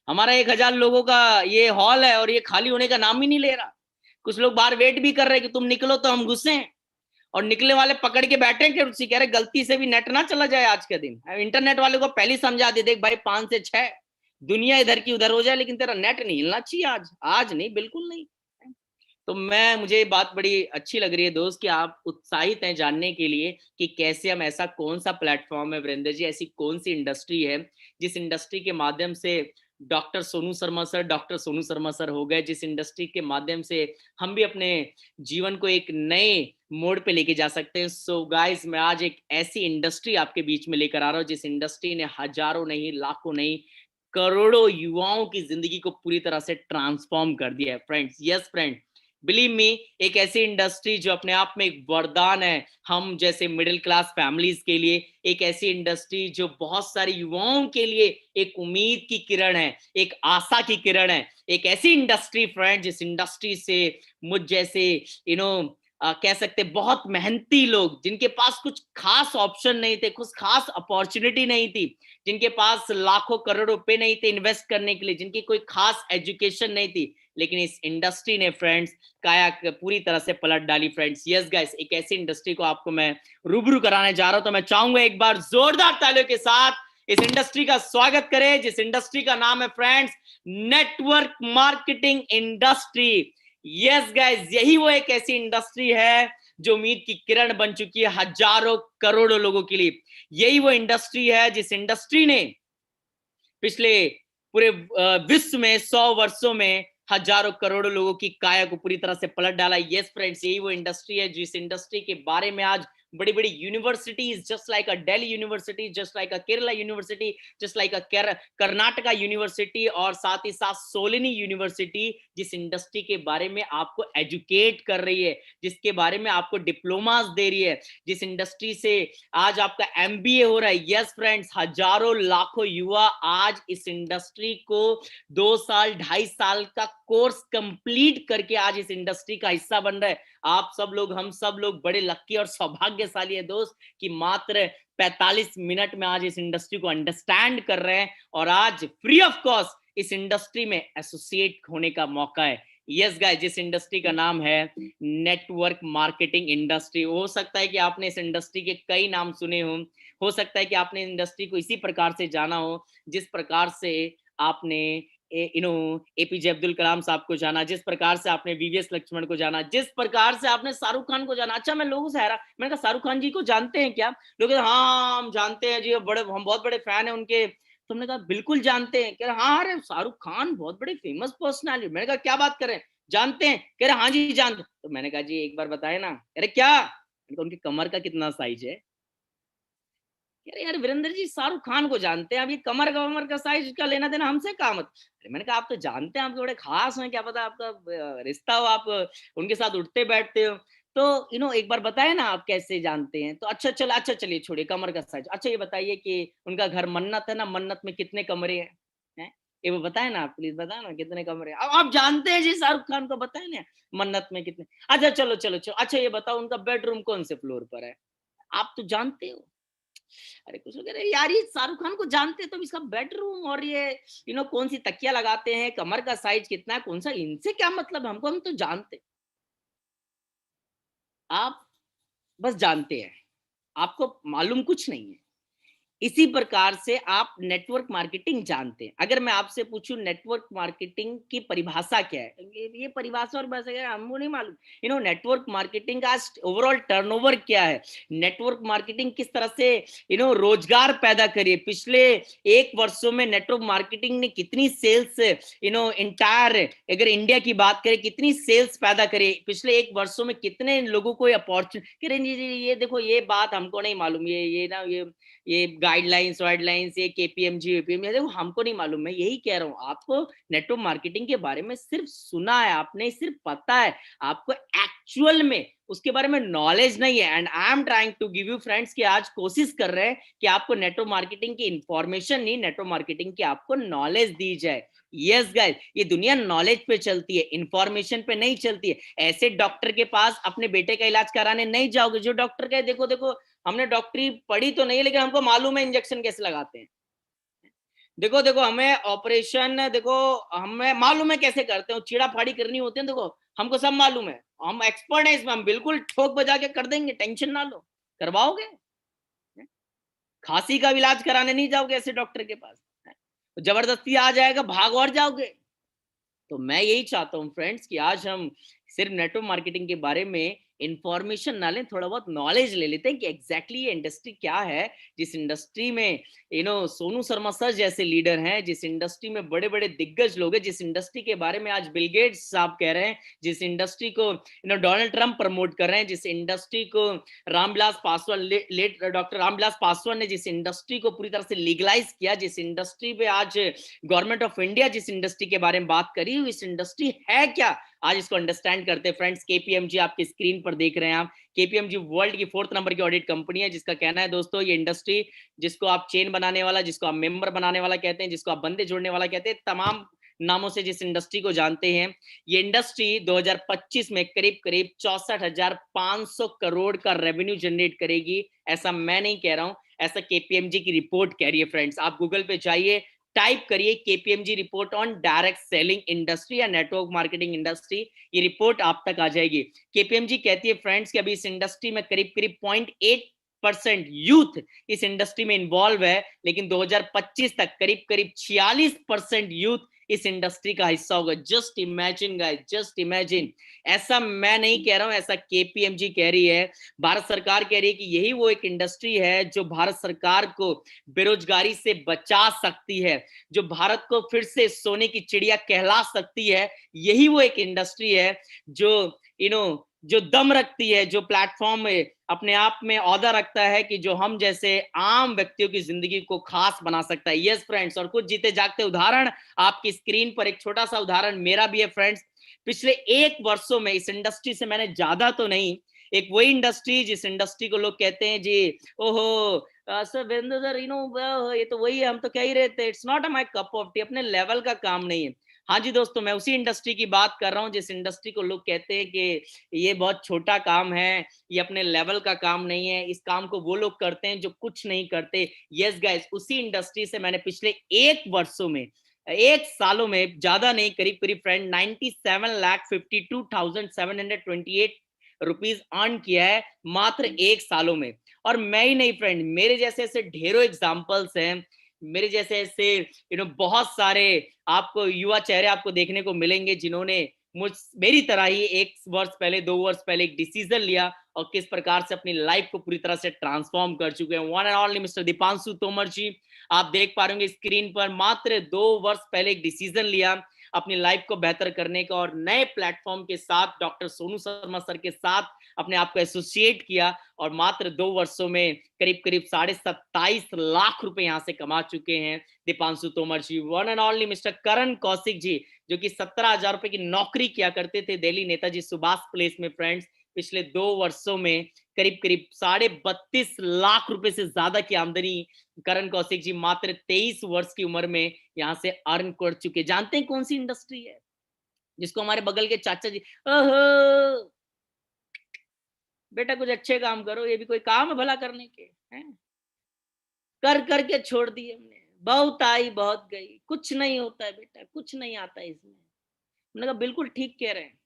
हमारा 1,000 लोगों का ये हॉल है और ये खाली होने का नाम ही नहीं ले रहा। कुछ लोग बाहर वेट भी कर रहे हैं कि तुम निकलो तो हम घुसे हैं, और निकले वाले पकड़ के बैठे हैं कि कह रहे गलती से भी नेट ना चला जाए आज के दिन। इंटरनेट वाले को पहले समझा दे, देख भाई 5 से 6 दुनिया इधर की उधर हो जाए लेकिन तेरा नेट नहीं हिलना चाहिए आज नहीं, बिल्कुल नहीं। तो मुझे ये बात बड़ी अच्छी लग रही है दोस्त कि आप उत्साहित हैं जानने के लिए कि कैसे हम, ऐसा कौन सा प्लेटफॉर्म है वीरेंद्र जी, ऐसी कौन सी इंडस्ट्री है जिस इंडस्ट्री के माध्यम से डॉक्टर सोनू शर्मा सर हो गए, जिस इंडस्ट्री के माध्यम से हम भी अपने जीवन को एक नए मोड़ पे लेके जा सकते हैं। सो गाइस, मैं आज एक ऐसी इंडस्ट्री आपके बीच में लेकर आ रहा हूँ जिस इंडस्ट्री ने हजारों नहीं, लाखों नहीं, करोड़ों युवाओं की जिंदगी को पूरी तरह से ट्रांसफॉर्म कर दिया है friends. Yes friend, believe me, एक ऐसी इंडस्ट्री जो अपने आप में एक वरदान है हम जैसे मिडिल क्लास फैमिलीज के लिए, एक ऐसी इंडस्ट्री जो बहुत सारे युवाओं के लिए एक उम्मीद की किरण है, एक आशा की किरण है। एक ऐसी इंडस्ट्री फ्रेंड जिस इंडस्ट्री से मुझ जैसे कह सकते बहुत मेहनती लोग, जिनके पास कुछ खास ऑप्शन नहीं थे, कुछ खास अपॉर्चुनिटी नहीं थी, जिनके पास लाखों करोड़ों रुपए नहीं थे इन्वेस्ट करने के लिए, जिनकी कोई खास एजुकेशन नहीं थी, लेकिन इस इंडस्ट्री ने फ्रेंड्स काया पूरी तरह से पलट डाली फ्रेंड्स। यस गाइस, एक ऐसी इंडस्ट्री को आपको मैं रूबरू कराने जा रहा हूं। तो मैं चाहूंगा एक बार जोरदार तालियों के साथ इस इंडस्ट्री का स्वागत करें, जिस इंडस्ट्री का नाम है friends network marketing industry. Yes guys, यही वो एक ऐसी इंडस्ट्री है जो उम्मीद की किरण बन चुकी है हजारों करोड़ों लोगों के लिए। यही वो इंडस्ट्री है जिस इंडस्ट्री ने पिछले पूरे विश्व में 100 वर्षों में हजारों करोड़ों लोगों की काया को पूरी तरह से पलट डाला। यस फ्रेंड्स, यही वो इंडस्ट्री है जिस इंडस्ट्री के बारे में आज बड़ी बड़ी यूनिवर्सिटीज, जस्ट लाइक अ दिल्ली यूनिवर्सिटी, जस्ट लाइक अ केरला यूनिवर्सिटी, जस्ट लाइक अ कर्नाटका यूनिवर्सिटी और साथ ही साथ सोलिनी यूनिवर्सिटी, जिस इंडस्ट्री के बारे में आपको एजुकेट कर रही है, जिसके बारे में आपको डिप्लोमास दे रही है, जिस इंडस्ट्री से आज आपका एमबीए हो रहा है। यस फ्रेंड्स, हजारों लाखों युवा आज इस इंडस्ट्री को 2 साल 2.5 साल का कोर्स कंप्लीट करके आज इस इंडस्ट्री का हिस्सा बन रहे हैं। आप सब लोग, हम सब लोग बड़े लक्की और सौभाग्यशाली है दोस्त कि मात्र 45 मिनट में आज इस इंडस्ट्री को अंडरस्टैंड कर रहे हैं और आज फ्री ऑफ कॉस्ट इस इंडस्ट्री में एसोसिएट होने का मौका है। यस गाइस, जिस इंडस्ट्री का नाम है नेटवर्क मार्केटिंग इंडस्ट्री। हो सकता है कि आपने इस इंडस्ट्री के कई नाम सुने हो सकता है कि आपने इंडस्ट्री को इसी प्रकार से जाना हो जिस प्रकार से आपने एपीजे अब्दुल कलाम साहब को जाना, जिस प्रकार से आपने वीवीएस लक्ष्मण को जाना, जिस प्रकार से आपने शाहरुख खान को जाना। अच्छा, मैं लोगों से हैरान, मैंने कहा शाहरुख खान जी को जानते हैं क्या? लोग हाँ हम जानते हैं जी, हम बहुत बड़े फैन हैं उनके। तुमने कहा बिल्कुल जानते हैं। कह रहे हाँ, अरे शाहरुख खान बहुत बड़े फेमस पर्सनालिटी। मैंने कहा क्या बात कर रहे हैं, जानते हैं? कह रहे हाँ जी जानते। तो मैंने कहा जी एक बार बताए ना। अरे क्या? तो उनकी कमर का कितना साइज है? यार यार वीरेंद्र जी शाहरुख खान को जानते हैं, अब ये कमर का साइज का लेना देना हमसे क्या मत। अरे मैंने कहा आप तो जानते हैं, आप थोड़े खास हैं, क्या पता आपका रिश्ता हो, आप उनके साथ उठते बैठते हो। तो एक बार बताए ना आप कैसे जानते हैं। तो अच्छा चल, अच्छा चलिए छोड़िए कमर का साइज। अच्छा ये बताइए कि उनका घर मन्नत है ना, मन्नत में कितने कमरे हैं? ये वो बताए ना, आप प्लीज बताए ना कितने कमरे। अब आप जानते हैं जी शाहरुख खान को, बताए ना मन्नत में कितने। अच्छा चलो चलो चलो, अच्छा ये बताओ उनका बेडरूम कौन से फ्लोर पर है? आप तो जानते हो। अरे कुछ लोग, अरे यार ये शाहरुख खान को जानते हैं तो इसका बेडरूम और ये कौन सी तकिया लगाते हैं, कमर का साइज कितना है, कौन सा, इनसे क्या मतलब हमको, हम तो जानते हैं। आप बस जानते हैं, आपको मालूम कुछ नहीं है। इसी प्रकार से आप नेटवर्क मार्केटिंग जानते हैं। अगर मैं आपसे पूछूं नेटवर्क मार्केटिंग की परिभाषा क्या है, ये परिभाषा और भाषा क्या है हमको नहीं मालूम। नेटवर्क मार्केटिंग का ओवरऑल टर्नओवर क्या है, नेटवर्क मार्केटिंग किस तरह से रोजगार पैदा करिए, पिछले 1 वर्षों में नेटवर्क मार्केटिंग ने कितनी सेल्स इंटायर, अगर इंडिया की बात करें कितनी सेल्स पैदा करे, पिछले 1 वर्षों में कितने लोगों को अपॉर्चुनिटी। ये देखो ये बात हमको नहीं मालूम, ये ना ये गाइडलाइंस वाइडलाइंस, ये केपीएमजी वेपीएमजी, देखो हमको नहीं मालूम। मैं यही कह रहा हूँ आपको, नेटवर्क मार्केटिंग के बारे में सिर्फ सुना है आपने, सिर्फ पता है, आपको एक्चुअल में उसके बारे में नॉलेज नहीं है। And I am trying to give you friends कि आज कोशिश कर रहे हैं कि आपको नेटवर्क मार्केटिंग की इंफॉर्मेशन नहीं, नेटवर्क मार्केटिंग की आपको नॉलेज दी जाए। यस गाइस, ये दुनिया नॉलेज पे चलती है, इंफॉर्मेशन पे नहीं चलती है। ऐसे डॉक्टर के पास अपने बेटे का इलाज कराने नहीं जाओगे जो डॉक्टर का देखो देखो हमने डॉक्टरी पढ़ी तो नहीं, लेकिन हमको मालूम है इंजेक्शन कैसे लगाते हैं। देखो देखो हमें ऑपरेशन, देखो हमें मालूम है कैसे करते हैं, चीड़ा फाड़ी करनी होती है, देखो हमको सब मालूम है, हम एक्सपर्ट हैं इसमें, हम बिल्कुल ठोक बजा के कर देंगे, टेंशन ना लो। करवाओगे? खांसी का इलाज कराने नहीं जाओगे ऐसे डॉक्टर के पास, जबरदस्ती आ जाएगा भाग और जाओगे। तो मैं यही चाहता हूँ फ्रेंड्स कि आज हम सिर्फ नेटवर्क मार्केटिंग के बारे में इंफॉर्मेशन ना लें, थोड़ा बहुत नॉलेज ले लेते हैं कि एग्जैक्टली ये इंडस्ट्री क्या है, जिस इंडस्ट्री में सोनू शर्मा सर जैसे लीडर हैं, जिस इंडस्ट्री में बड़े बड़े दिग्गज लोग हैं, जिस इंडस्ट्री के बारे में आज बिल गेट्स साहब कह रहे हैं, जिस इंडस्ट्री को डोनाल्ड ट्रंप प्रमोट कर रहे हैं, जिस इंडस्ट्री को रामविलास पासवान, लेट डॉक्टर रामविलास पासवान ने जिस इंडस्ट्री को पूरी तरह से लीगलाइज किया, जिस इंडस्ट्री पे आज गवर्नमेंट ऑफ इंडिया जिस इंडस्ट्री के बारे में बात करी, इस इंडस्ट्री है क्या, आज इसको अंडरस्टैंड करते हैं फ्रेंड्स। केपीएमजी आपकी स्क्रीन पर देख रहे हैं आप, केपीएमजी वर्ल्ड की 4th नंबर की ऑडिट कंपनी है, जिसका कहना है दोस्तों ये इंडस्ट्री, जिसको आप चेन बनाने वाला, जिसको आप मेंबर बनाने वाला कहते हैं, जिसको आप बंदे जोड़ने वाला कहते हैं, तमाम नामों से जिस इंडस्ट्री को जानते हैं, ये इंडस्ट्री 2025 में करीब करीब 64,500 करोड़ का रेवेन्यू जनरेट करेगी। ऐसा मैं नहीं कह रहा हूं, ऐसा केपीएमजी की रिपोर्ट कह रही है फ्रेंड्स। आप गूगल पे जाइए, टाइप करिए KPMG report on direct selling industry या नेटवर्क मार्केटिंग इंडस्ट्री, ये रिपोर्ट आप तक आ जाएगी। केपीएमजी कहती है फ्रेंड्स कि अभी इस इंडस्ट्री में करीब करीब 0.8% यूथ इस इंडस्ट्री में इन्वॉल्व है, लेकिन 2025 तक करीब करीब 46% यूथ इस इंडस्ट्री का हिस्सा होगा। Just imagine guys, just imagine. ऐसा मैं नहीं कह रहा हूं, ऐसा केपीएमजी कह रही है, भारत सरकार कह रही है कि यही वो एक इंडस्ट्री है जो भारत सरकार को बेरोजगारी से बचा सकती है, जो भारत को फिर से सोने की चिड़िया कहला सकती है। यही वो एक इंडस्ट्री है जो जो दम रखती है, जो प्लेटफॉर्म अपने आप में औहदा रखता है कि जो हम जैसे आम व्यक्तियों की जिंदगी को खास बना सकता है। यस फ्रेंड्स, और कुछ जीते जागते उदाहरण आपकी स्क्रीन पर, एक छोटा सा उदाहरण मेरा भी है फ्रेंड्स। पिछले 1 वर्षों में इस इंडस्ट्री से मैंने ज्यादा तो नहीं, एक वही इंडस्ट्री जिस इंडस्ट्री को लोग कहते हैं जी ओहो सर वीरेंद्र सर ये तो वही है, हम तो कह ही रहे थे, it's not my cup of T, अपने लेवल का काम नहीं है। हाँ जी दोस्तों, मैं उसी इंडस्ट्री की बात कर रहा हूँ जिस इंडस्ट्री को लोग कहते हैं कि ये बहुत छोटा काम है, ये अपने लेवल का काम नहीं है, इस काम को वो लोग करते हैं जो कुछ नहीं करते। यस गाइस, उसी इंडस्ट्री से मैंने पिछले 1 वर्षों में, 1 सालों में, ज्यादा नहीं, करीब करीब फ्रेंड 97,52,728 रुपीज अर्न किया है मात्र 1 सालों में। और मैं ही नहीं फ्रेंड, मेरे जैसे ऐसे ढेरों एग्जांपल्स हैं, मेरे जैसे ऐसे बहुत सारे आपको युवा चेहरे आपको देखने को मिलेंगे जिन्होंने मेरी तरह ही 1 वर्ष पहले, 2 वर्ष पहले एक डिसीजन लिया और किस प्रकार से अपनी लाइफ को पूरी तरह से ट्रांसफॉर्म कर चुके हैं। One and only mister Deepanshu Tomar ji, आप देख पा रहे होंगे स्क्रीन पर, मात्र 2 वर्ष पहले एक डिसीजन लिया, अपनी लाइफ को बेहतर करने का और नए प्लेटफॉर्म के साथ डॉक्टर सोनू शर्मा सर के साथ अपने आप को एसोसिएट किया और मात्र 2 वर्षों में करीब करीब 27.5 लाख रुपए यहाँ से कमा चुके हैं दीपांशु तोमर जी। वन एंड ओनली मिस्टर करण कौशिक जी, जो कि 17,000 रुपए की नौकरी किया करते थे दिल्ली नेताजी सुभाष प्लेस में फ्रेंड्स, पिछले 2 वर्षों में करीब करीब 32.5 लाख रुपए से ज्यादा की आमदनी करण कौशिक जी मात्र 23 वर्ष की उम्र में यहाँ से अर्न कर चुके। जानते हैं कौन सी इंडस्ट्री है जिसको हमारे बगल के चाचा जी, ओहो बेटा कुछ अच्छे काम करो, ये भी कोई काम है भला करने के, हैं? कर करके छोड़ दिए हमने, बहुत आई बहुत गई, कुछ नहीं होता है बेटा, कुछ नहीं आता है इसमें। हमने कहा बिल्कुल ठीक कह रहे हैं,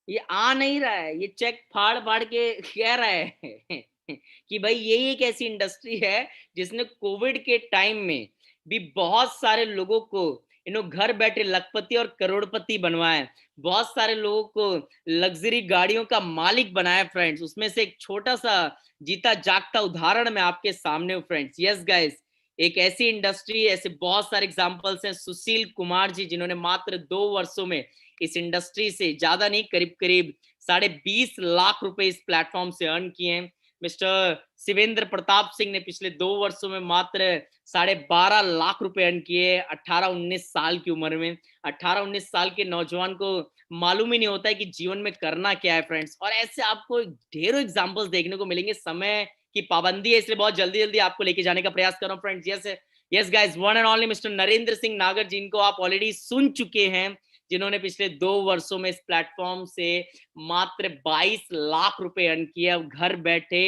ये आ नहीं रहा है, ये चेक फाड़ फाड़ के कह रहा है कि भाई यही एक ऐसी इंडस्ट्री है जिसने कोविड के टाइम में भी बहुत सारे लोगों को घर बैठे लखपति और करोड़पति बनवाए, बहुत सारे लोगों को लग्जरी गाड़ियों का मालिक बनाया फ्रेंड्स। उसमें से एक छोटा सा जीता जागता उदाहरण मैं आपके सामने हूँ फ्रेंड्स। यस गाइस, एक ऐसी इंडस्ट्री, ऐसे बहुत सारे एग्जांपल्स हैं। सुशील कुमार जी, जिन्होंने मात्र 2 वर्षों में इस इंडस्ट्री से ज्यादा नहीं करीब करीब 20.5 लाख रुपए इस प्लेटफॉर्म से अर्न किए हैं। मिस्टर शिवेंद्र प्रताप सिंह ने पिछले 2 वर्षों में मात्र 12.5 लाख रुपए अर्न किए 18-19 साल की उम्र में। 18-19 साल के नौजवान को मालूम ही नहीं होता है कि जीवन में करना क्या है फ्रेंड्स। और ऐसे आपको ढेरों एग्जांपल्स देखने को मिलेंगे। समय की पाबंदी है इसलिए बहुत जल्दी जल्दी आपको लेके जाने का प्रयास कर रहा हूँ friends. Yes guys, one and only mister Narendra Singh नागर, जिनको आप ऑलरेडी सुन चुके हैं, जिन्होंने पिछले 2 वर्षों में इस प्लेटफॉर्म से मात्र 22 लाख रुपए अर्न किया घर बैठे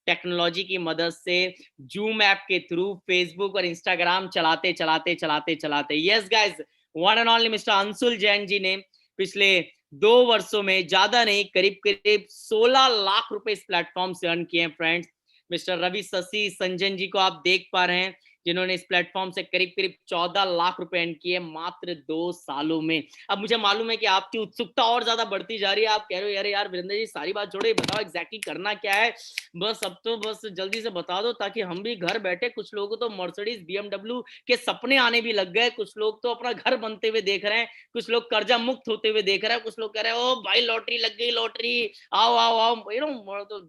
टेक्नोलॉजी की मदद से, जूम ऐप के थ्रू, फेसबुक और इंस्टाग्राम चलाते चलाते चलाते चलाते। Yes guys, one and only mister Anshul Jain ji ने पिछले 2 वर्षों में ज्यादा नहीं करीब करीब 16 लाख रुपए इस प्लेटफॉर्म से अर्न किए हैं फ्रेंड्स। मिस्टर रवि शशि संजन जी को आप देख पा रहे हैं, जिन्होंने इस प्लेटफॉर्म से करीब करीब 14 लाख रुपए अर्न किए मात्र 2 सालों में। अब मुझे मालूम है कि आपकी उत्सुकता और ज्यादा बढ़ती जा रही है। आप कह रहे हो अरे यार वीरेंद्र जी, सारी बात छोड़ो, बताओ एग्जैक्टली करना क्या है, बस अब तो बस जल्दी से बता दो ताकि हम भी घर बैठे, कुछ लोगों को तो मर्सिडीज बीएमडब्ल्यू के सपने आने भी लग गए, कुछ लोग तो अपना घर बनते हुए देख रहे हैं, कुछ लोग कर्जा मुक्त होते हुए देख रहे हैं, कुछ लोग कह रहे हैं ओ भाई लॉटरी लग गई, लॉटरी, आओ आओ आओ,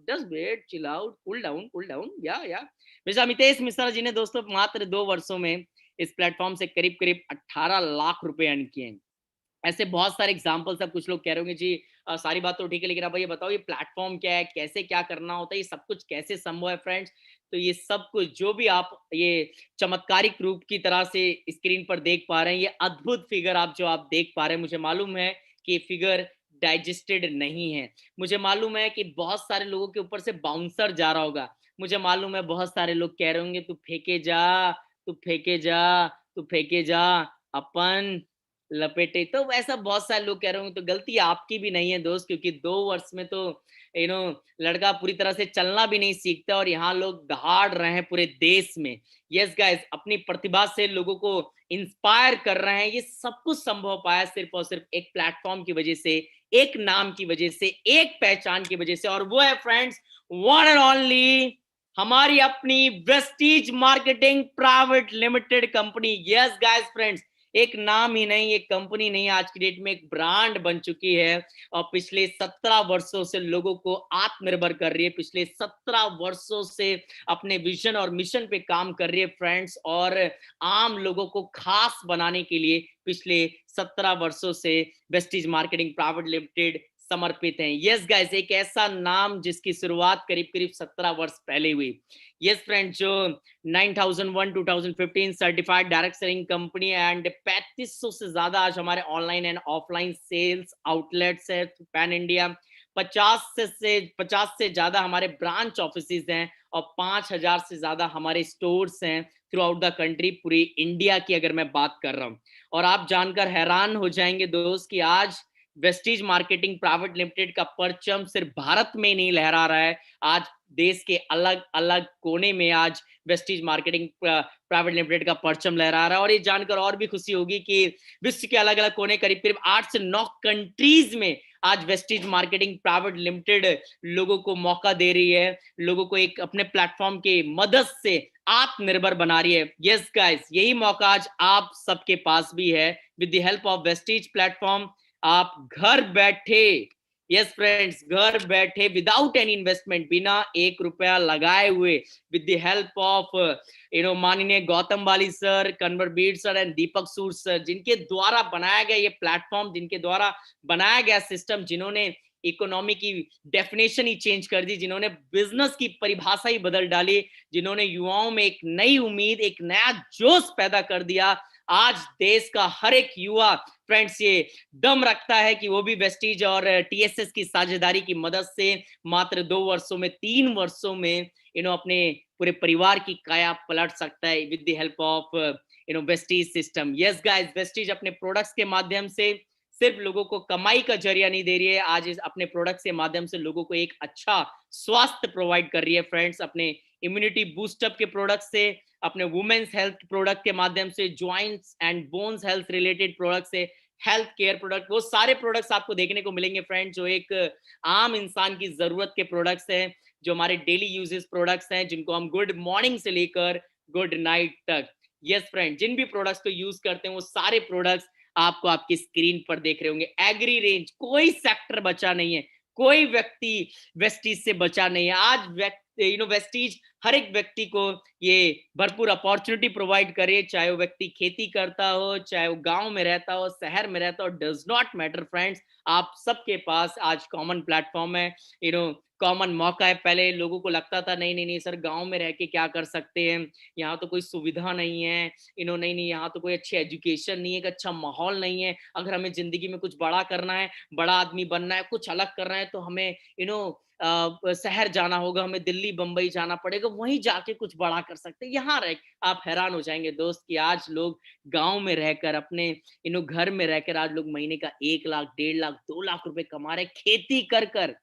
just wait, chill out, cool down, या मिस्टर अमितेश मिश्रा जी ने दोस्तों मात्र 2 वर्षों में इस प्लेटफॉर्म से करीब करीब 18 लाख रुपए अर्न किए हैं। ऐसे बहुत सारे एग्जांपल्स हैं। कुछ लोग कह रहे होंगे जी सारी बात तो ठीक है, लेकिन आप ये बताओ ये प्लेटफॉर्म क्या है, कैसे क्या करना होता है, ये सब कुछ कैसे संभव है फ्रेंड्स। तो ये सब कुछ जो भी आप ये चमत्कारिक रूप की तरह से स्क्रीन पर देख पा रहे हैं, ये अद्भुत फिगर आप जो आप देख पा रहे हैं, मुझे मालूम है कि ये फिगर डाइजेस्टेड नहीं है। मुझे मालूम है कि बहुत सारे लोगों के ऊपर से बाउंसर जा रहा होगा। मुझे मालूम है बहुत सारे लोग कह रहे होंगे तू फेंके जा, तू फेंके जा, तू फेंके जा, अपन लपेटे। तो ऐसा बहुत सारे लोग कह रहे होंगे, तो गलती आपकी भी नहीं है दोस्त, क्योंकि 2 वर्ष में तो यू नो लड़का पूरी तरह से चलना भी नहीं सीखता और यहाँ लोग दहाड़ रहे हैं पूरे देश में। यस गाइस, अपनी प्रतिभा से लोगों को इंस्पायर कर रहे हैं। ये सब कुछ संभव पाया सिर्फ और सिर्फ एक प्लेटफॉर्म की वजह से, एक नाम की वजह से, एक पहचान की वजह से, और वो है फ्रेंड्स वन एंड ओनली हमारी अपनी Vestige marketing private limited company. Yes guys friends, एक नाम ही नहीं, एक कंपनी नहीं, आज की डेट में एक ब्रांड बन चुकी है और पिछले 17 वर्षों से लोगों को आत्मनिर्भर कर रही है, पिछले 17 वर्षों से अपने विजन और मिशन पे काम कर रही है फ्रेंड्स, और आम लोगों को खास बनाने के लिए पिछले 17 वर्षों से वेस्टीज मार्केटिंग प्राइवेट लिमिटेड समर्पित हैं। यस गाइस, एक ऐसा नाम जिसकी शुरुआत करीब करीब 17 वर्ष पहले हुई। यस फ्रेंड्स, जो 9001 2015 certified direct selling company and 3500 से ज्यादा आज हमारे online and offline sales outlets है पैन इंडिया। 50 से ज्यादा हमारे ब्रांच ऑफिसेज हैं और 5000 से ज्यादा हमारे स्टोर्स हैं थ्रू आउट द कंट्री, पूरी इंडिया की अगर मैं बात कर रहा हूँ। और आप जानकर हैरान हो जाएंगे दोस्त कि आज वेस्टीज मार्केटिंग प्राइवेट लिमिटेड का परचम सिर्फ भारत में नहीं लहरा रहा है, आज देश के अलग अलग कोने में आज वेस्टीज मार्केटिंग प्राइवेट लिमिटेड का परचम लहरा रहा है। और ये जानकर और भी खुशी होगी कि विश्व के अलग अलग कोने, करीब करीब 8 से 9 कंट्रीज में आज वेस्टीज मार्केटिंग प्राइवेट लिमिटेड लोगों को मौका दे रही है, लोगों को एक अपने प्लेटफॉर्म के मदद से आत्मनिर्भर बना रही है। यस गाइस, यही मौका आज आप सबके पास भी है। With the help of Vestige platform आप घर बैठे, यस फ्रेंड्स, घर बैठे विदाउट एनी इन्वेस्टमेंट, बिना 1 रुपया लगाए हुए, विद द हेल्प ऑफ माननीय गौतम बाली सर, कन्वरबीर सर एंड दीपक सूर सर, जिनके द्वारा बनाया गया ये प्लेटफॉर्म, जिनके द्वारा बनाया गया सिस्टम, जिन्होंने इकोनॉमी की डेफिनेशन ही चेंज कर दी, जिन्होंने बिजनेस की परिभाषा ही बदल डाली, जिन्होंने युवाओं में एक नई उम्मीद, एक नया जोश पैदा कर दिया। आज देश का हर एक युवा फ्रेंड्स ये दम रखता है कि वो भी वेस्टीज और टीएसएस की साझेदारी की मदद से मात्र 2 वर्षों में, 3 वर्षों में अपने पूरे परिवार की काया पलट सकता है with the help of Vestige system. Yes guys, Vestige अपने प्रोडक्ट्स के माध्यम से सिर्फ लोगों को कमाई का जरिया नहीं दे रही है, आज इस अपने प्रोडक्ट्स के माध्यम से लोगों को एक अच्छा स्वास्थ्य प्रोवाइड कर रही है फ्रेंड्स, अपने इम्यूनिटी बूस्टअप के प्रोडक्ट से, अपने वुमेन्स हेल्थ प्रोडक्ट के माध्यम से, joints and bones health related product से, हेल्थ केयर प्रोडक्ट, वो सारे प्रोडक्ट्स आपको देखने को मिलेंगे फ्रेंड्स, जो एक आम इंसान की जरूरत के प्रोडक्ट्स हैं, जो हमारे डेली यूजेस प्रोडक्ट्स हैं, जिनको हम गुड मॉर्निंग से लेकर गुड नाइट तक, यस फ्रेंड, जिन भी प्रोडक्ट्स को यूज करते हैं वो सारे प्रोडक्ट्स आपको आपकी स्क्रीन पर देख रहे होंगे। एग्री रेंज, कोई सेक्टर बचा नहीं है, कोई व्यक्ति वेस्टीज से बचा नहीं है। आज वेस्टीज हर एक व्यक्ति को ये भरपूर अपॉर्चुनिटी प्रोवाइड करे, चाहे वो व्यक्ति खेती करता हो, चाहे वो गांव में रहता हो, शहर में रहता हो, डज नॉट मैटर फ्रेंड्स, आप सबके पास आज कॉमन प्लेटफॉर्म है, कॉमन मौका है। पहले लोगों को लगता था नहीं नहीं नहीं सर, गांव में रह के क्या कर सकते हैं, यहाँ तो कोई सुविधा नहीं है, नहीं नहीं यहाँ तो कोई अच्छी एजुकेशन नहीं है, एक अच्छा माहौल नहीं है, अगर हमें जिंदगी में कुछ बड़ा करना है, बड़ा आदमी बनना है, कुछ अलग करना है, तो हमें शहर जाना होगा, हमें दिल्ली बंबई जाना पड़ेगा, वहीं जाके कुछ बड़ा कर सकते हैं। यहाँ रह आप हैरान हो जाएंगे दोस्त कि आज लोग गांव में रहकर, अपने घर में रहकर आज लोग महीने का 1 लाख, 1.5 लाख, 2 लाख रुपए कमा रहे खेती कर कर।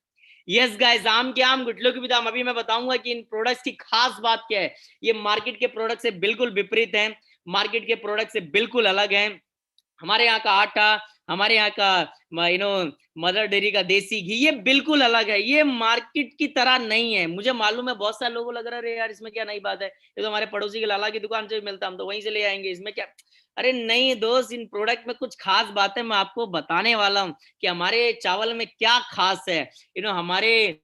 यस गाइस, आम के आम गुटलों की भी दाम। अभी मैं बताऊंगा कि इन प्रोडक्ट्स की खास बात क्या है। ये मार्केट के प्रोडक्ट से बिल्कुल विपरीत है, मार्केट के प्रोडक्ट से बिल्कुल अलग है। हमारे यहाँ का आटा, हमारे यहाँ का मदर डेयरी का देसी घी, ये बिल्कुल अलग है, ये मार्केट की तरह नहीं है। मुझे मालूम है बहुत सारे लोगों को लग रहा है यार इसमें क्या नई बात है, ये तो हमारे पड़ोसी के लाला की दुकान से मिलता, हम तो वहीं से ले आएंगे, इसमें क्या। अरे नहीं दोस्त, इन प्रोडक्ट में कुछ खास बात है, मैं आपको बताने वाला हूँ कि हमारे चावल में क्या खास है। हमारे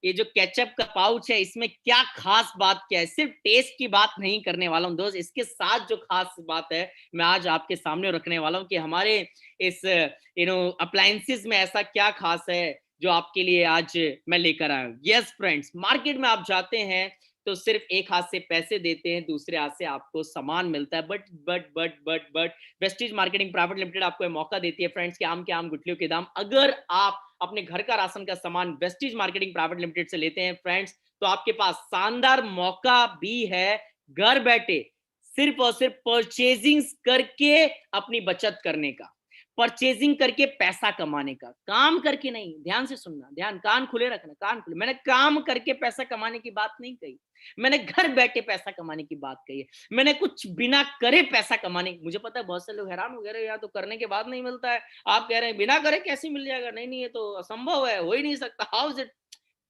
ये जो केचप का पाउच है, इसमें क्या खास बात क्या है, सिर्फ टेस्ट की बात नहीं करने वाला हूँ दोस्त, इसके साथ जो खास बात है मैं आज आपके सामने रखने वाला हूँ कि हमारे इस अप्लायंसेस में ऐसा क्या खास है जो आपके लिए आज मैं लेकर आया हूँ। यस फ्रेंड्स, मार्केट में आप जाते हैं तो सिर्फ एक हाथ से पैसे देते हैं, दूसरे हाथ से आपको सामान मिलता है, but Vestige marketing private limited आपको मौका देती है फ्रेंड्स कि आम के आम गुठलियों के दाम, अगर आप अपने घर का राशन का सामान वेस्टीज मार्केटिंग प्राइवेट लिमिटेड से लेते हैं फ्रेंड्स, तो आपके पास शानदार मौका भी है घर बैठे सिर्फ और सिर्फ परचेजिंग करके अपनी बचत करने का, परचेजिंग करके पैसा कमाने का, काम करके नहीं। ध्यान से सुनना, ध्यान, कान खुले रखना, कान खुले। मैंने काम करके पैसा कमाने की बात नहीं कही, मैंने घर बैठे पैसा कमाने की बात कही है, मैंने कुछ बिना करे पैसा कमाने। मुझे पता है बहुत से लोग हैरान हो गए, यार तो करने के बाद नहीं मिलता है, आप कह रहे हैं बिना करे कैसे मिल जाएगा, नहीं नहीं ये तो असंभव है, हो ही नहीं सकता, हाउ इज इट।